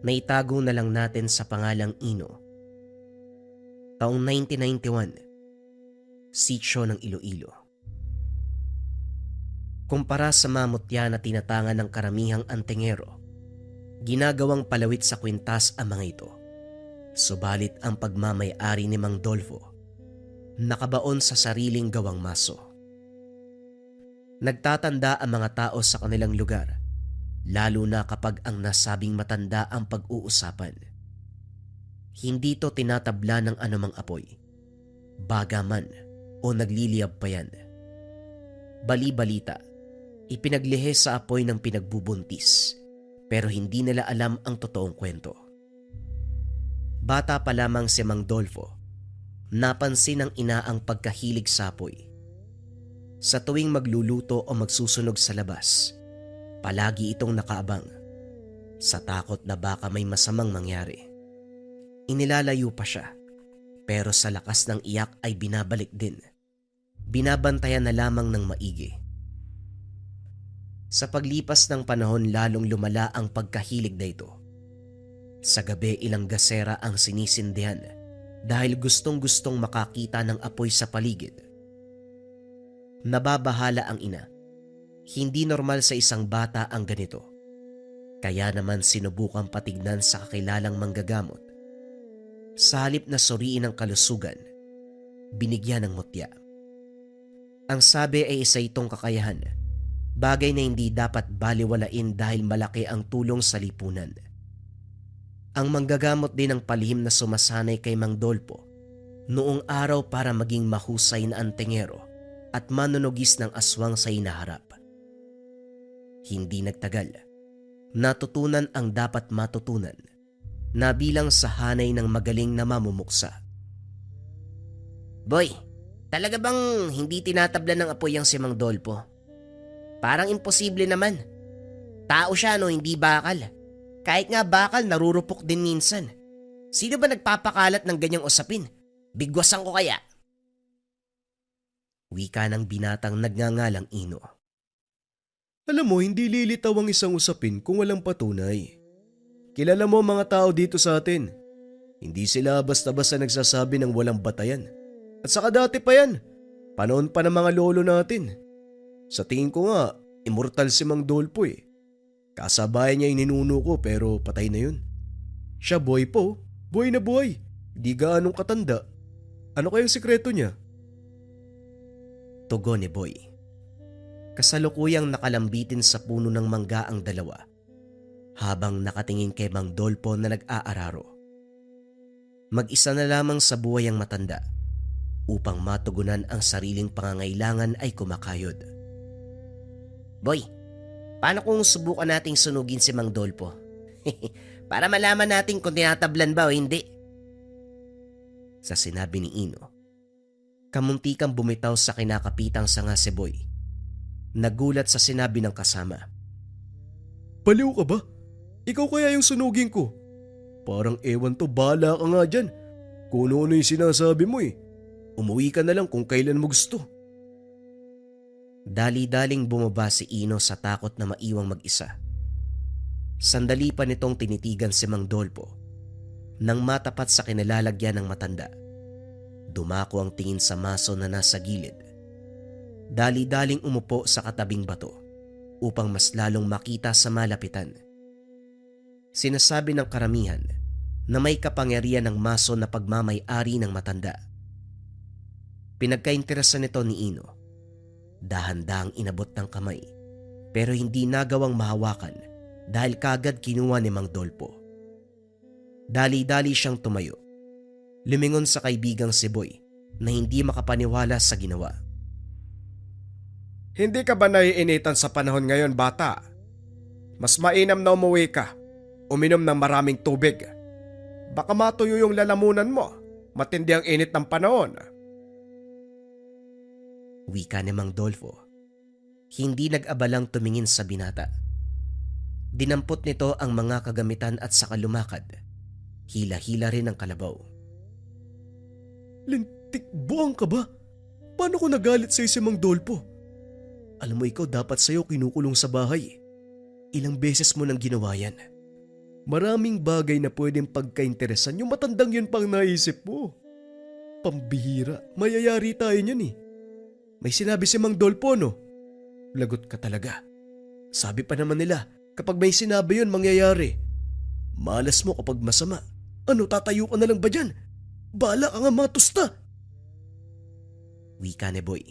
na itago na lang natin sa pangalang Ino. Taong 1991, sitio ng Iloilo. Kumpara sa mamutya na tinatangan ng karamihang antingero, ginagawang palawit sa kwintas ang mga ito. Subalit ang pagmamay-ari ni Mang Dolfo, nakabaon sa sariling gawang maso. Nagtatanda ang mga tao sa kanilang lugar, lalo na kapag ang nasabing matanda ang pag-uusapan. Hindi to tinatabla ng anumang apoy, bagaman o nagliliyab pa yan. Bali-balita, ipinaglihe sa apoy ng pinagbubuntis, pero hindi nila alam ang totoong kwento. Bata pa lamang si Mang Dolfo, napansin ng ina ang pagkahilig sa apoy. Sa tuwing magluluto o magsusunog sa labas, palagi itong nakaabang, sa takot na baka may masamang mangyari. Inilalayo pa siya, pero sa lakas ng iyak ay binabalik din. Binabantayan na lamang ng maigi. Sa paglipas ng panahon lalong lumala ang pagkahilig na ito. Sa gabi ilang gasera ang sinisindihan dahil gustong-gustong makakita ng apoy sa paligid. Nababahala ang ina. Hindi normal sa isang bata ang ganito. Kaya naman sinubukan patignan sa kakilalang manggagamot. Sa halip na suriin ang kalusugan, binigyan ng mutya. Ang sabi ay isa itong kakayahan, bagay na hindi dapat baliwalain dahil malaki ang tulong sa lipunan. Ang manggagamot din ang palihim na sumasanay kay Mang Dolfo noong araw para maging mahusay na antingero at manunugis ng aswang sa hinaharap. Hindi nagtagal, natutunan ang dapat matutunan na bilang sa hanay ng magaling na mamumuksa. Boy, talaga bang hindi tinatabla ng apoy ang si Mang Dolfo? Parang imposible naman. Tao siya no, hindi bakal. Kahit nga bakal, narurupok din minsan. Sino ba nagpapakalat ng ganyang usapin? Bigwasan ko kaya? Wika ng binatang nagngangalang Ino. Alam mo, hindi lilitaw ang isang usapin kung walang patunay. Kilala mo mga tao dito sa atin. Hindi sila basta-basta nagsasabi ng walang batayan. At saka dati pa yan. Panahon pa ng mga lolo natin. Sa tingin ko nga, immortal si Mang Dolfo eh. Kasabayan niya yung ninuno ko pero patay na yun. Siya boy po, buhay na buhay. Di gaanong katanda. Ano kayang sikreto niya? Tugon ni Boy. Kasalukuyang nakalambitin sa puno ng mangga ang dalawa habang nakatingin kay Mang Dolpo na nag-aararo. Mag-isa na lamang sa buhay ang matanda upang matugunan ang sariling pangangailangan ay kumakayod. Boy, paano kung subukan nating sunugin si Mang Dolpo? Para malaman natin kung tinatablan ba o hindi. Sa sinabi ni Ino, kamuntikang bumitaw sa kinakapitang sanga si Boy. Nagulat sa sinabi ng kasama. Baliw ka ba? Ikaw kaya yung sunugin ko? Parang ewan to, bahala ka nga dyan. Kung ano yung sinasabi mo eh. Umuwi ka na lang kung kailan mo gusto. Dali-daling bumaba si Ino sa takot na maiwang mag-isa. Sandali pa nitong tinitigan si Mang Dolpo nang matapat sa kinalalagyan ng matanda. Dumako ang tingin sa maso na nasa gilid. Dali-daling umupo sa katabing bato upang mas lalong makita sa malapitan. Sinasabi ng karamihan na may kapangyarihan ng maso na pagmamay-ari ng matanda. Pinagkainteresan nito ni Ino. Dahan-dahang inabot ng kamay pero hindi nagawang mahawakan dahil kagad kinuha ni Mang Dolpo. Dali-dali siyang tumayo. Lumingon sa kaibigang si Boy na hindi makapaniwala sa ginawa. Hindi ka ba naiinitan sa panahon ngayon, bata? Mas mainam na umuwi ka. Uminom ng maraming tubig. Baka matuyo yung lalamunan mo. Matindi ang init ng panahon. Wika ni Mang Dolfo. Hindi nag-abalang tumingin sa binata. Dinampot nito ang mga kagamitan at saka lumakad. Hila-hila rin ang kalabaw. Lintik buang ka ba? Paano ko nagalit sa'yo si Mang Dolpo? Alam mo ikaw dapat sa'yo kinukulong sa bahay. Ilang beses mo nang ginawa yan. Maraming bagay na pwedeng pagkainteresan yung matandang yun pang naisip mo. Pambihira, mayayari tayo niyan eh. May sinabi si Mang Dolpo no? Lagot ka talaga. Sabi pa naman nila, kapag may sinabi yun mangyayari. Malas mo kapag masama. Ano, tatayo ka na lang ba dyan? Bala ka nga matusta. Wika ni Boy.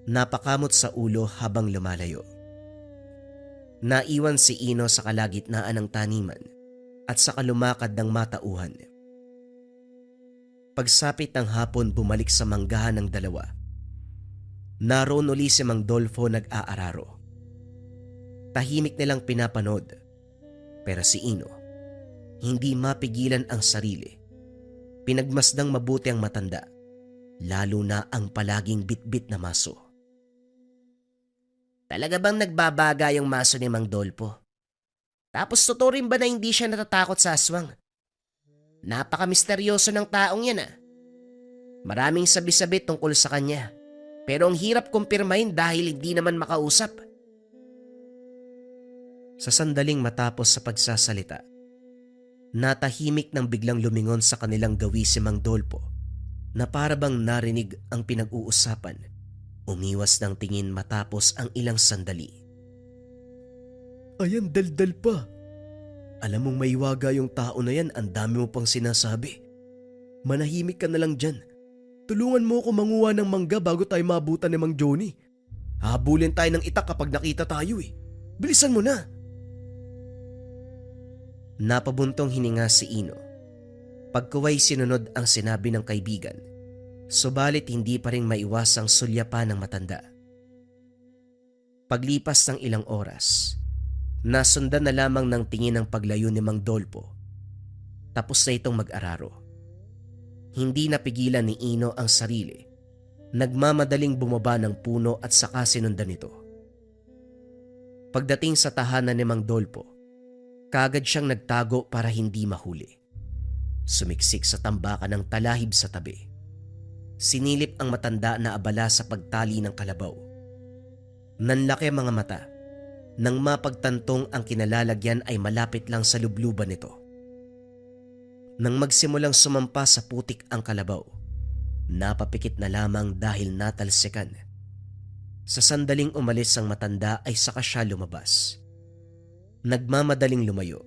Napakamot sa ulo habang lumalayo. Naiwan si Ino sa kalagitnaan ng taniman at saka lumakad ng matauhan. Pagsapit ng hapon bumalik sa manggahan ng dalawa. Naroon uli si Mang Dolfo nag-aararo. Tahimik nilang pinapanood. Pero si Ino, hindi mapigilan ang sarili. Pinagmasdang mabuti ang matanda, lalo na ang palaging bitbit na maso. Talaga bang nagbabaga yung maso ni Mang Dolpo? Tapos totoo rin ba na hindi siya natatakot sa aswang? Napaka-misteryoso ng taong yan ah. Maraming sabi-sabi tungkol sa kanya. Pero ang hirap kumpirmahin dahil hindi naman makausap. Sa sandaling matapos sa pagsasalita, natahimik nang biglang lumingon sa kanilang gawi si Mang Dolpo na para bang narinig ang pinag-uusapan. Umiwas ng tingin matapos ang ilang sandali. Ayan, daldal pa. Alam mong maiwaga yung tao na yan, ang dami mo pang sinasabi. Manahimik ka na lang dyan. Tulungan mo ako manguha ng mangga bago tayo maabutan ni Mang Johnny. Habulin tayo ng itak kapag nakita tayo eh. Bilisan mo na. Napabuntong hininga si Ino. Pagkuway sinunod ang sinabi ng kaibigan. Subalit hindi pa rin maiwasang sulyapan ng matanda. Paglipas ng ilang oras, nasundan na lamang ng tingin ng paglayo ni Mang Dolpo. Tapos na itong mag-araro. Hindi napigilan ni Ino ang sarili. Nagmamadaling bumaba ng puno at saka sinundan ito. Pagdating sa tahanan ni Mang Dolpo, kagad siyang nagtago para hindi mahuli. Sumiksik sa tambakan ng talahib sa tabi. Sinilip ang matanda na abala sa pagtali ng kalabaw. Nanlaki ang mga mata. Nang mapagtantong ang kinalalagyan ay malapit lang sa lubluban nito. Nang magsimulang sumampa sa putik ang kalabaw, napapikit na lamang dahil natalsikan. Sa sandaling umalis ang matanda ay saka siya lumabas. Nagmamadaling lumayo,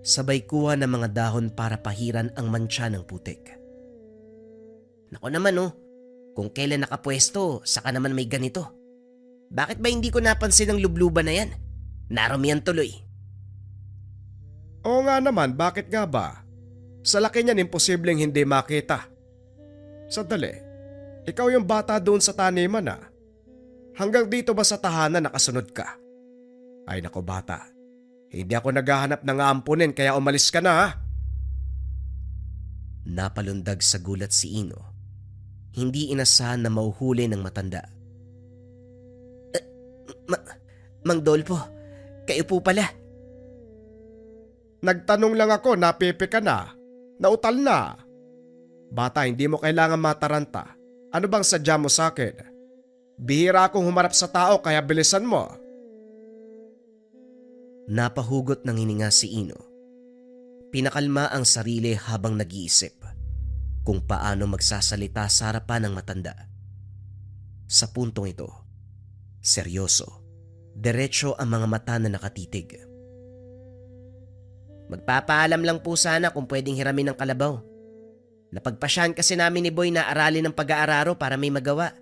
sabay kuha ng mga dahon para pahiran ang mantsa ng putik. Nako naman oh, kung kailan nakapwesto, saka naman may ganito. Bakit ba hindi ko napansin ang lubluban na yan? Naromihan tuloy. Oo nga naman, bakit nga ba? Sa laki niyan, imposibleng hindi makita. Sandali, ikaw yung bata doon sa taniman ah. Hanggang dito ba sa tahanan nakasunod ka? Ay nako bata, hindi ako naghahanap ng aampunin kaya umalis ka na ha. Napalundag sa gulat si Ino. Hindi inasahan na mauhuli ng matanda. Mang Dolpo, kayo po pala. Nagtanong lang ako, napipi ka na. Nautal na. Bata, hindi mo kailangan mataranta. Ano bang sadya mo sa akin? Bihira akong humarap sa tao kaya bilisan mo. Napahugot ng hininga si Ino. Pinakalma ang sarili habang nag-iisip kung paano magsasalita sa harapan ng matanda. Sa puntong ito, seryoso, diretso ang mga mata na nakatitig. Magpapaalam lang po sana kung pwedeng hiramin ng kalabaw. Napagpasyahan kasi namin ni Boy na aralin ng pag-aararo para may magawa.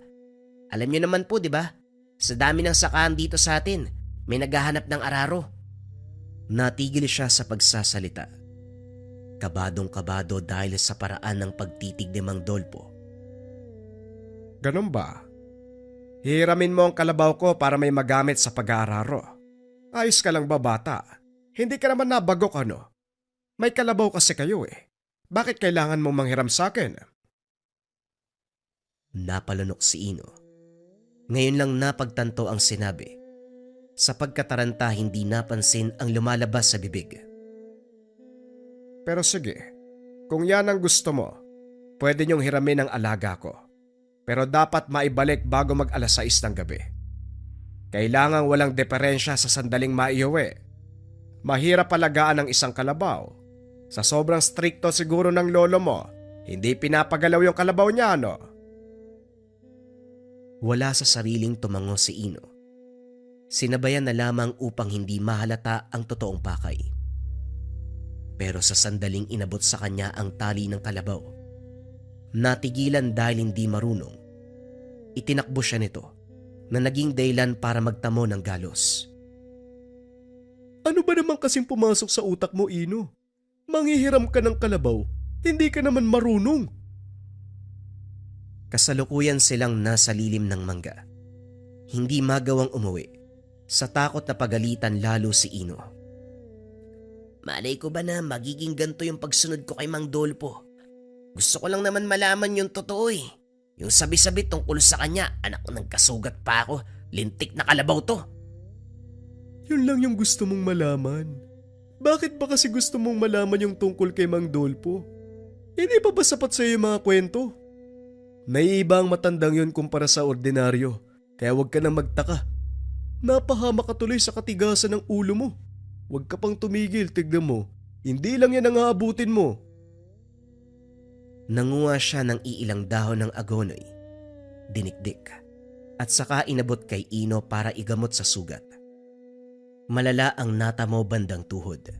Alam niyo naman po, di ba? Sa dami ng sakahan dito sa atin, may naghahanap ng araro. Natigil siya sa pagsasalita. Kabadong-kabado dahil sa paraan ng pagtitig ni Mang Dolpo. Ganun ba? Hiramin mo ang kalabaw ko para may magamit sa pag-aararo. Ayos ka lang ba bata? Hindi ka naman nabagok ano? May kalabaw kasi kayo eh. Bakit kailangan mong manghiram sa akin? Napalunok si Ino. Ngayon lang napagtanto ang sinabi. Sa pagkataranta hindi napansin ang lumalabas sa bibig. Pero sige, kung yan ang gusto mo, pwede niyong hiramin ang alaga ko. Pero dapat maibalik bago mag-alas 6 ng gabi. Kailangang walang diferensya sa sandaling maiuwi. Mahirap alagaan ang isang kalabaw. Sa sobrang strikto siguro ng lolo mo, hindi pinapagalaw yung kalabaw niya ano? Wala sa sariling tumango si Ino. Sinabayan na lamang upang hindi mahalata ang totoong pakay. Pero sa sandaling inabot sa kanya ang tali ng kalabaw, natigilan dahil hindi marunong. Itinakbo siya nito na naging dahilan para magtamo ng galos. Ano ba naman kasing pumasok sa utak mo, Ino? Manghihiram ka ng kalabaw, hindi ka naman marunong. Kasalukuyan silang nasa lilim ng mangga. Hindi magawang umuwi. Sa takot na pagalitan lalo si Ino. Malay ko ba na magiging ganito yung pagsunod ko kay Mang Dolpo? Gusto ko lang naman malaman yung totoo eh. Yung sabi-sabi tungkol sa kanya, anak ng kasugat pa ako, lintik na kalabaw to. Yun lang yung gusto mong malaman. Bakit ba kasi gusto mong malaman yung tungkol kay Mang Dolpo? Hindi pa ba sapat sa iyo yung mga kwento? Naiiba ang matandang yun kumpara sa ordinaryo, kaya huwag ka nang magtaka. Napahama ka tuloy sa katigasan ng ulo mo. Huwag ka pang tumigil, tignan mo. Hindi lang yan ang aabutin mo. Nanguha siya ng iilang dahon ng agonoy, dinikdik, at saka inabot kay Ino para igamot sa sugat. Malala ang natamo bandang tuhod.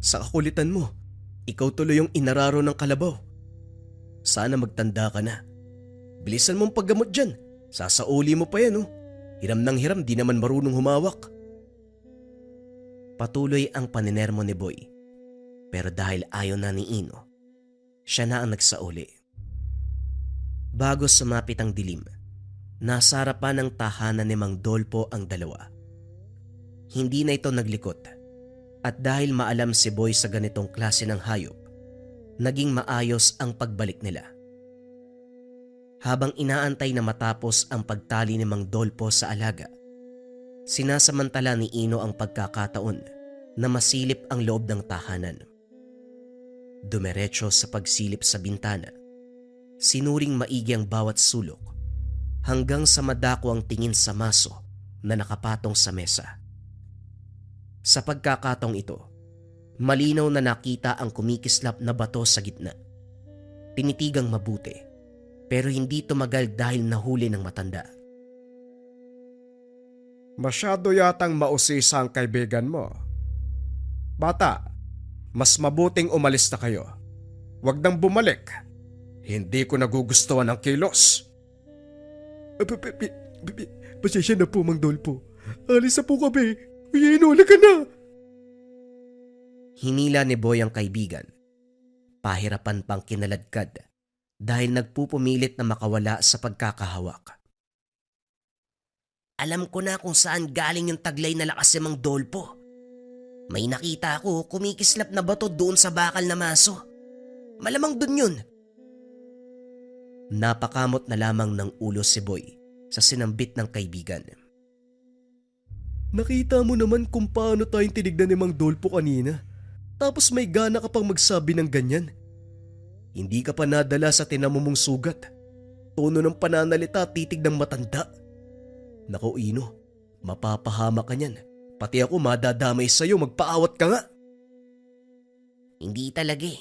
Sa kakulitan mo, ikaw tuloy yung inararo ng kalabaw. Sana magtanda ka na. Bilisan mong paggamot dyan. Sasauli mo pa yan oh. Hiram ng hiram, di naman marunong humawak. Patuloy ang paninermo ni Boy. Pero dahil ayaw na ni Ino, siya na ang nagsauli. Bago sumapit ang dilim, nasa harapan ng tahanan ni Mang Dolpo ang dalawa. Hindi na ito naglikot. At dahil maalam si Boy sa ganitong klase ng hayop, naging maayos ang pagbalik nila. Habang inaantay na matapos ang pagtali ni Mang Dolpo sa alaga, sinasamantala ni Ino ang pagkakataon na masilip ang loob ng tahanan. Dumiretso sa pagsilip sa bintana, sinuring maigi ang bawat sulok hanggang sa madako ang tingin sa maso na nakapatong sa mesa. Sa pagkakataong ito, malinaw na nakita ang kumikislap na bato sa gitna. Tinitigang mabuti, pero hindi tumagal dahil nahuli ng matanda. Masyado yatang mausisa ang kaibigan mo. Bata, mas mabuting umalis na kayo. Huwag nang bumalik. Hindi ko nagugustuhan ang kilos. Pasensya na po, Mang Dolpo. Alis na po kami. Iinula ka na. Hinila ni Boy ang kaibigan. Pahirapan pang kinaladkad dahil nagpupumilit na makawala sa pagkakahawak. Alam ko na kung saan galing yung taglay na lakas si Mang Dolpo. May nakita ako kumikislap na bato doon sa bakal na maso. Malamang dun yun. Napakamot na lamang ng ulo si Boy sa sinambit ng kaibigan. Nakita mo naman kung paano tayong tinignan ni Mang Dolpo kanina. Tapos may gana ka pang magsabi ng ganyan. Hindi ka pa nadala sa tinamumong sugat. Tono ng pananalita titig ng matanda. Nako Ino, mapapahama ka niyan. Pati ako madadamay sa'yo, magpaawat ka nga. Hindi talaga eh.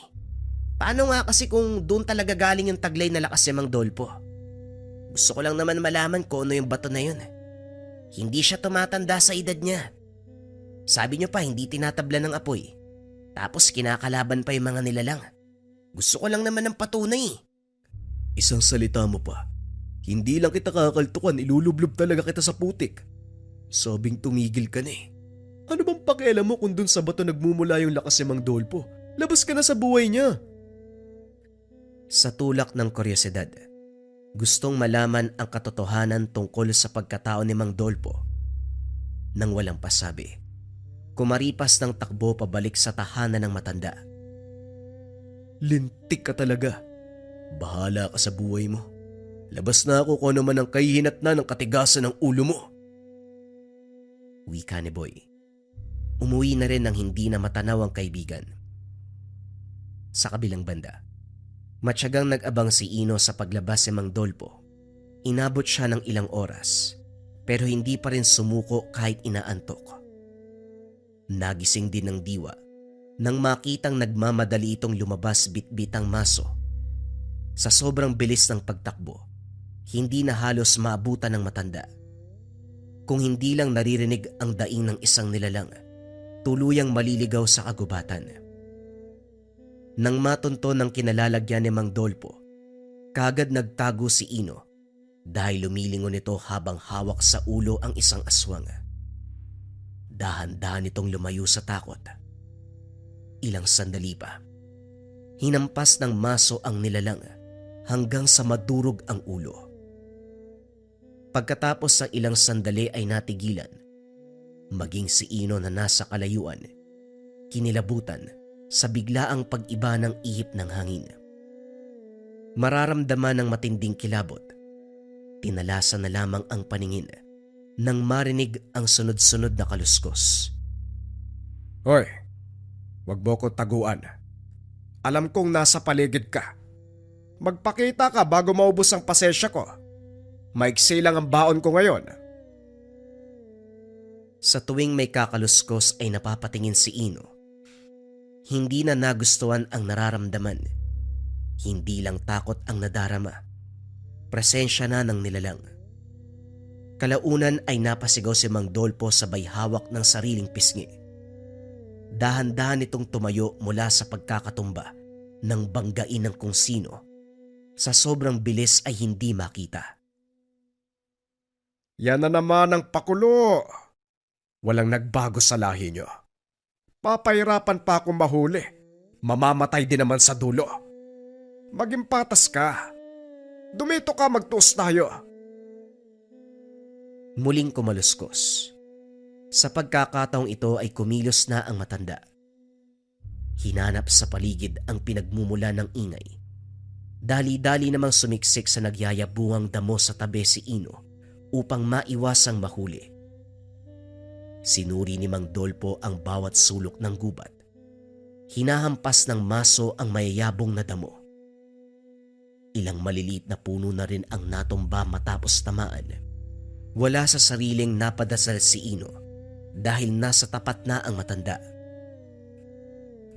Paano nga kasi kung doon talaga galing yung taglay na lakas si Mang Dolpo? Gusto ko lang naman malaman kung ano yung bato na yun. Hindi siya tumatanda sa edad niya. Sabi niyo pa hindi tinatabla ng apoy. Tapos kinakalaban pa yung mga nilalang. Gusto ko lang naman ng patunay. Isang salita mo pa. Hindi lang kita kakaltukan, ilulublob talaga kita sa putik. Sabing tumigil ka na eh. Ano bang pakialam mo kung dun sa bato nagmumula yung lakas ni Mang Dolpo? Labas ka na sa buhay niya. Sa tulak ng kuryosidad, gustong malaman ang katotohanan tungkol sa pagkatao ni Mang Dolpo. Nang walang pasabi, kumaripas ng takbo pabalik sa tahanan ng matanda. Lintik ka talaga. Bahala ka sa buhay mo. Labas na ako kung ano man ang kahihinatnan ng katigasan ng ulo mo. Wika ni Boy. Umuwi na rin nang hindi na matanaw ang kaibigan. Sa kabilang banda, matyagang nag-abang si Ino sa paglabas ni Mang Dolpo. Inabot siya ng ilang oras, pero hindi pa rin sumuko kahit inaantok. Nagising din ng diwa nang makitang nagmamadali itong lumabas bitbitang maso. Sa sobrang bilis ng pagtakbo, hindi na halos maabutan ng matanda. Kung hindi lang naririnig ang daing ng isang nilalang, tuluyang maliligaw sa kagubatan. Nang matunto ng kinalalagyan ni Mang Dolpo, kagad nagtago si Ino dahil lumilingon ito habang hawak sa ulo ang isang aswang. Dahan-dahan itong lumayo sa takot. Ilang sandali pa, hinampas ng maso ang nilalang hanggang sa madurog ang ulo. Pagkatapos ng ilang sandali ay natigilan, maging si Ino na nasa kalayuan, kinilabutan sa biglaang pag-iba ng ihip ng hangin. Mararamdaman ng matinding kilabot, tinalasan na lamang ang paningin nang marinig ang sunod-sunod na kaluskos. Hoy, wag mo ko taguan. Alam kong nasa paligid ka. Magpakita ka bago maubos ang pasensya ko. Maiksi lang ang baon ko ngayon. Sa tuwing may kakaluskos ay napapatingin si Ino. Hindi na nagustuhan ang nararamdaman. Hindi lang takot ang nadarama. Presensya na ng nilalang. Kalaunan ay napasigaw si Mang Dolpo sabay hawak ng sariling pisngi. Dahan-dahan itong tumayo mula sa pagkakatumba nang banggain ng kung sino. Sa sobrang bilis ay hindi makita. Yan na naman ang pakulo. Walang nagbago sa lahi nyo. Papahirapan pa akong mahuli. Mamamatay din naman sa dulo. Maging patas ka. Dumito ka, magtuos tayo. Muling kumaluskos. Sa pagkakataong ito ay kumilos na ang matanda. Hinanap sa paligid ang pinagmumula ng ingay. Dali-dali namang sumiksik sa nagyayabungang damo sa tabi si Ino upang maiwasang mahuli. Sinuri ni Mang Dolpo ang bawat sulok ng gubat. Hinahampas ng maso ang mayayabong na damo. Ilang maliliit na puno na rin ang natumba matapos tamaan. Wala sa sariling napadasal si Ino dahil nasa tapat na ang matanda.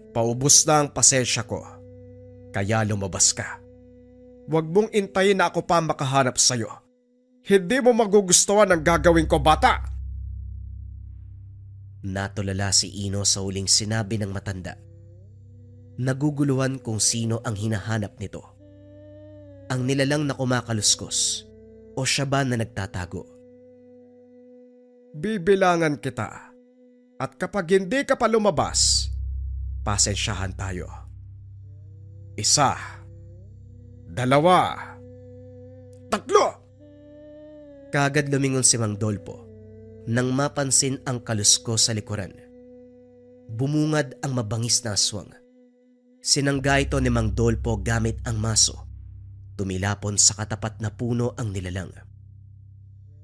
Paubos na ang pasensya ko. Kaya lumabas ka. Huwag mong intayin na ako pa makahanap sa'yo. Hindi mo magugustuhan ang gagawin ko, bata. Natulala si Ino sa huling sinabi ng matanda. Naguguluhan kung sino ang hinahanap nito. Ang nilalang na kumakaluskos o siya ba na nagtatago? Bibilangan kita. At kapag hindi ka pa lumabas, pasensyahan tayo. 1, 2, 3. Kagad lumingon si Mang Dolpo nang mapansin ang kaluskos sa likuran. Bumungad ang mabangis na aswang. Sinangga ito ni Mang Dolpo gamit ang maso. Tumilapon sa katapat na puno ang nilalang.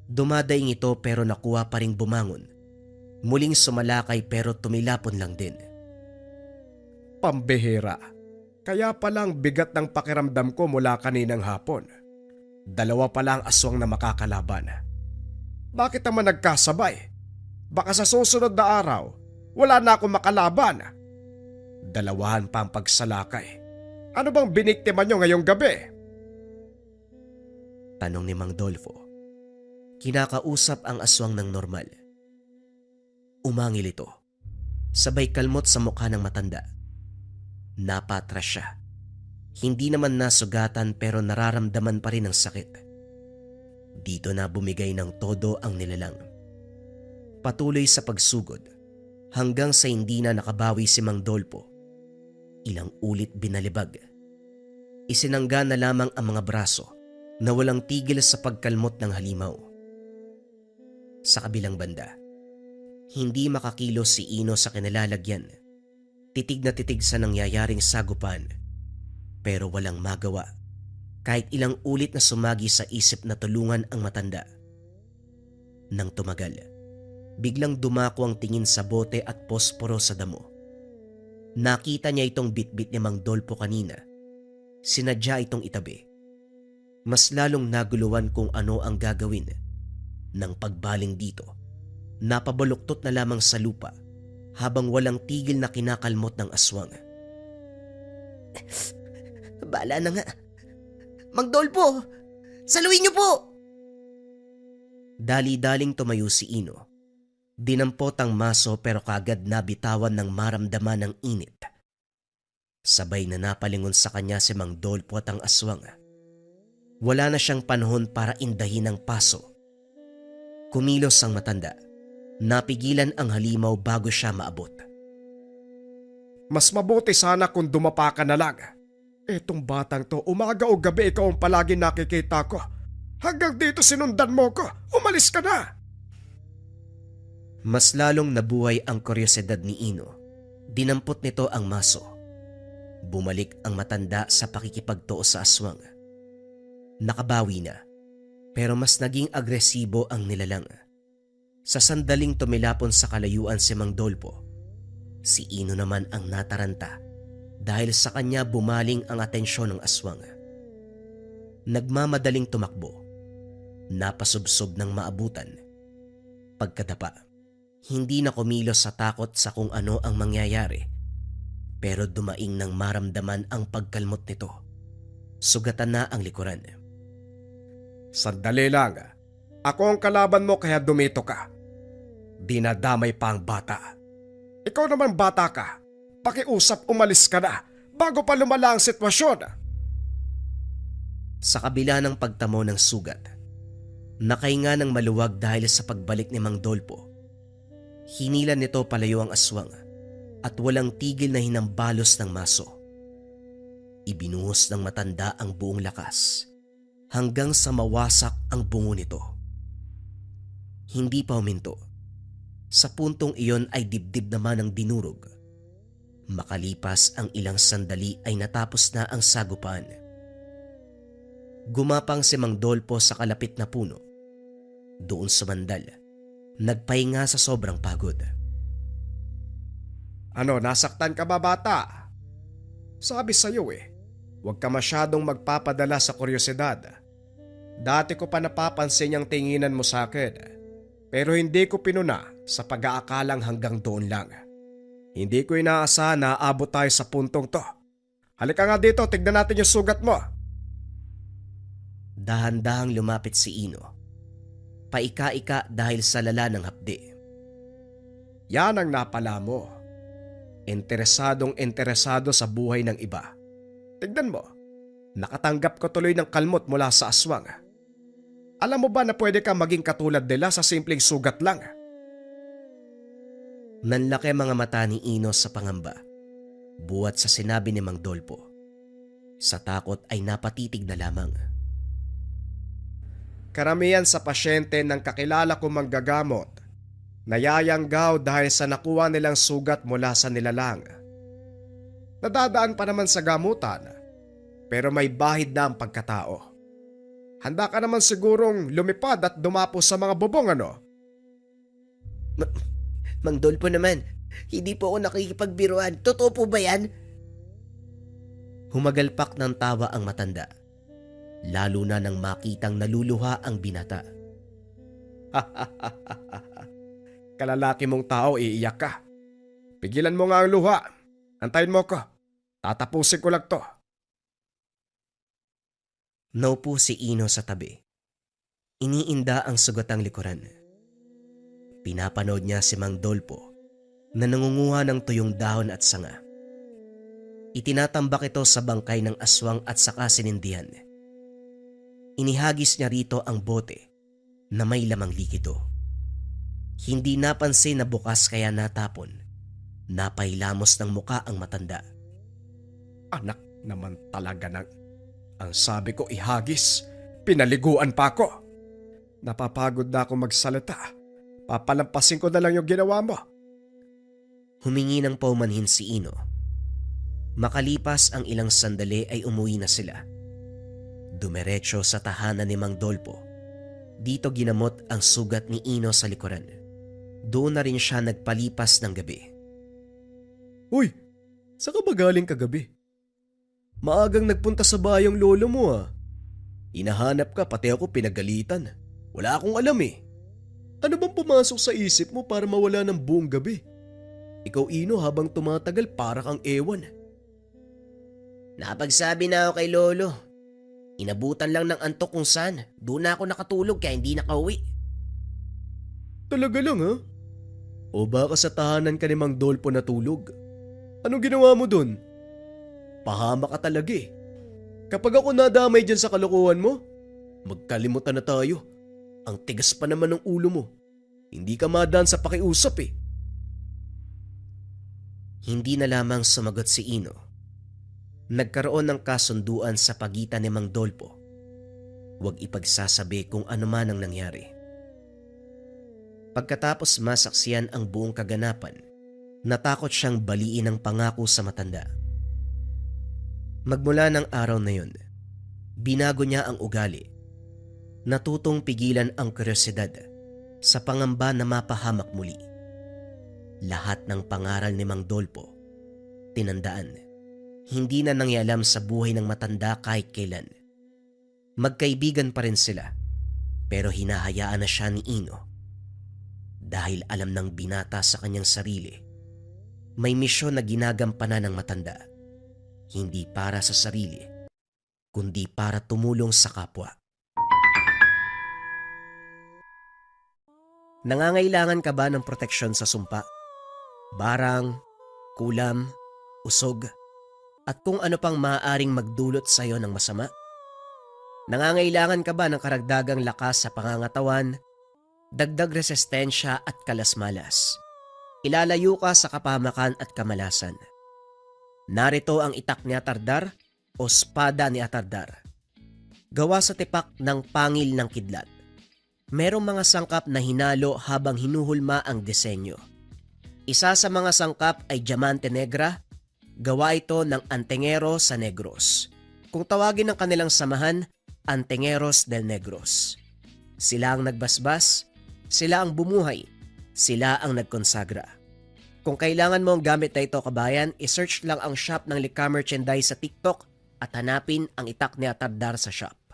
Dumadaing ito pero nakuha pa ring bumangon. Muling sumalakay pero tumilapon lang din. Pambihira. Kaya palang bigat ng pakiramdam ko mula kaninang hapon. 2 pa lang aswang na makakalaban. Bakit naman nagkasabay? Baka sa susunod na araw, wala na akong makalaban. 2 pa ang pagsalakay. Ano bang biniktima nyo ngayong gabi? Tanong ni Mang Dolfo. Kinakausap ang aswang ng normal. Umangil ito. Sabay kalmot sa mukha ng matanda. Napatras siya. Hindi naman nasugatan pero nararamdaman pa rin ang sakit. Dito na bumigay ng todo ang nilalang. Patuloy sa pagsugod hanggang sa hindi na nakabawi si Mang Dolpo. Ilang ulit binalibag. Isinangga na lamang ang mga braso na walang tigil sa pagkalmot ng halimaw. Sa kabilang banda, hindi makakilos si Ino sa kinalalagyan. Titig na titig sa nangyayaring sagupan pero walang magawa kahit ilang ulit na sumagi sa isip na tulungan ang matanda. Nang tumagal, biglang dumako ang tingin sa bote at posporo sa damo. Nakita niya itong bitbit ni Mang Dolpo kanina. Sinadya itong itabi. Mas lalong naguluhan kung ano ang gagawin. Nang pagbaling dito, napabaluktot na lamang sa lupa habang walang tigil na kinakalmot ng aswang. Bala na nga. Mang Dolpo, saluhin niyo po! Dali-daling tumayo si Ino. Dinampot ang maso pero kagad nabitawan ng maramdaman ng init. Sabay na napalingon sa kanya si Mang Dolpo at ang aswang. Wala na siyang panahon para indahin ang paso. Kumilos ang matanda. Napigilan ang halimaw bago siya maabot. Mas mabuti sana kung dumapa ka na lang. Etong batang to, umaga o gabi ikaw ang palagi nakikita ko. Hanggang dito sinundan mo ko. Umalis ka na! Mas lalong nabuhay ang kuryosidad ni Ino. Dinampot nito ang maso. Bumalik ang matanda sa pakikipagtuo sa aswang. Nakabawi na, pero mas naging agresibo ang nilalang. Sa sandaling tumilapon sa kalayuan si Mang Dolpo, si Ino naman ang nataranta dahil sa kanya bumaling ang atensyon ng aswang. Nagmamadaling tumakbo, napasubsob ng maabutan. Pagkadapa, hindi na kumilos sa takot sa kung ano ang mangyayari, pero dumaing ng maramdaman ang pagkalmot nito. Sugatan na ang likuran. Sandali lang. Ako ang kalaban mo kaya dumito ka. Dinadamay pa ang bata. Ikaw naman bata ka. Pakiusap umalis ka na bago pa lumala ang sitwasyon. Sa kabila ng pagtamo ng sugat, nakahinga ng maluwag dahil sa pagbalik ni Mang Dolpo. Hinilan nito palayo ang aswang at walang tigil na hinambalos ng maso. Ibinuhos ng matanda ang buong lakas hanggang sa mawasak ang bungo nito. Hindi pa huminto. Sa puntong iyon ay dibdib naman ang dinurog. Makalipas ang ilang sandali ay natapos na ang sagupan. Gumapang si Mang Dolpo sa kalapit na puno. Doon sa bandal, nagpahinga sa sobrang pagod. Ano, nasaktan ka ba bata? Sabi sa'yo huwag ka masyadong magpapadala sa kuryosidad. Dati ko pa napapansin yung tinginan mo sa akin. Pero hindi ko pinuna sa pag-aakalang hanggang doon lang. Hindi ko inaasahan na aabot tayo sa puntong to. Halika nga dito, tignan natin yung sugat mo. Dahan-dahang lumapit si Ino. Paika-ika dahil sa lala ng hapdi. Yan ang napala mo. Interesadong-interesado sa buhay ng iba. Tignan mo, nakatanggap ko tuloy ng kalmot mula sa aswang. Alam mo ba na pwede kang maging katulad nila sa simpleng sugat lang? Nanlaki mga mata ni Inos sa pangamba, buwat sa sinabi ni Mang Dolpo. Sa takot ay napatitig na lamang. Karamihan sa pasyente ng kakilala kong manggagamot, nayayanggaw dahil sa nakuha nilang sugat mula sa nilalang. Nadadaan pa naman sa gamutan, pero may bahid na ang pagkatao. Handa ka naman sigurong lumipad at dumapo sa mga bubong, ano? Mang Dolpo naman, hindi po ako nakikipagbiruan. Totoo po ba yan? Humagalpak ng tawa ang matanda, lalo na nang makitang naluluha ang binata. Kalalaki mong tao, iiyak ka. Pigilan mo nga ang luha. Antayin mo ko. Tatapusin ko lang to. Naupo si Ino sa tabi. Iniinda ang sugatang likuran. Pinapanood niya si Mang Dolpo na nangunguha ng tuyong dahon at sanga. Itinatambak ito sa bangkay ng aswang at saka sinindihan. Inihagis niya rito ang bote na may lamang likido. Hindi napansin na bukas kaya natapon. Napailamos ng muka ang matanda. Anak naman talaga ng... Ang sabi ko ihagis, pinaliguan pa ako. Napapagod na ako magsalita. Papalampasin ko na lang yung ginawa mo. Humingi ng paumanhin si Ino. Makalipas ang ilang sandali ay umuwi na sila. Dumiretso sa tahanan ni Mang Dolpo. Dito ginamot ang sugat ni Ino sa likuran. Doon na rin siya nagpalipas ng gabi. Uy, saan ka ba galing kagabi? Maagang nagpunta sa bayang lolo mo ah. Hinahanap ka, pati ako pinagalitan. Wala akong alam eh. Ano bang pumasok sa isip mo para mawala ng buong gabi? Ikaw Ino, habang tumatagal para kang ewan. Nakapagsabi na ako kay Lolo. Inabutan lang ng antok kung saan. Doon na ako nakatulog kaya hindi nakauwi. Talaga lang ha? O baka sa tahanan ka ni Mang Dolpo natulog? Anong ginawa mo dun? Pahama ka talaga eh. Kapag ako nadamay dyan sa kalokohan mo, magkalimutan na tayo. Ang tigas pa naman ng ulo mo. Hindi ka madaan sa pakiusap eh. Hindi na lamang sumagot si Ino. Nagkaroon ng kasunduan sa pagitan ni Mang Dolpo. Huwag ipagsasabi kung ano man ang nangyari. Pagkatapos masaksiyan ang buong kaganapan, natakot siyang baliin ang pangako sa matanda. Magmula ng araw na yun, binago niya ang ugali. Natutong pigilan ang kuryosidad sa pangamba na mapahamak muli. Lahat ng pangaral ni Mang Dolpo, tinandaan, hindi na nangyalam sa buhay ng matanda kahit kailan. Magkaibigan pa rin sila, pero hinahayaan na siya ni Ino. Dahil alam ng binata sa kanyang sarili, may misyon na ginagampanan ng matanda. Hindi para sa sarili, kundi para tumulong sa kapwa. Nangangailangan ka ba ng proteksyon sa sumpa? Barang, kulam, usog, at kung ano pang maaaring magdulot sa iyo ng masama? Nangangailangan ka ba ng karagdagang lakas sa pangangatawan, dagdag resistensya at kalasmalas? Ilalayo ka sa kapamakan at kamalasan. Narito ang itak ni Atardar o espada ni Atardar. Gawa sa tipak ng pangil ng kidlat. Merong mga sangkap na hinalo habang hinuhulma ang disenyo. Isa sa mga sangkap ay Diamante Negra. Gawa ito ng Antengeros sa Negros. Kung tawagin ng kanilang samahan, Antengeros del Negros. Sila ang nagbasbas, sila ang bumuhay, sila ang nagkonsagra. Kung kailangan mo ang gamit na ito kabayan, isearch lang ang shop ng Lika Merchandise sa TikTok at hanapin ang itak ni Atardar sa shop.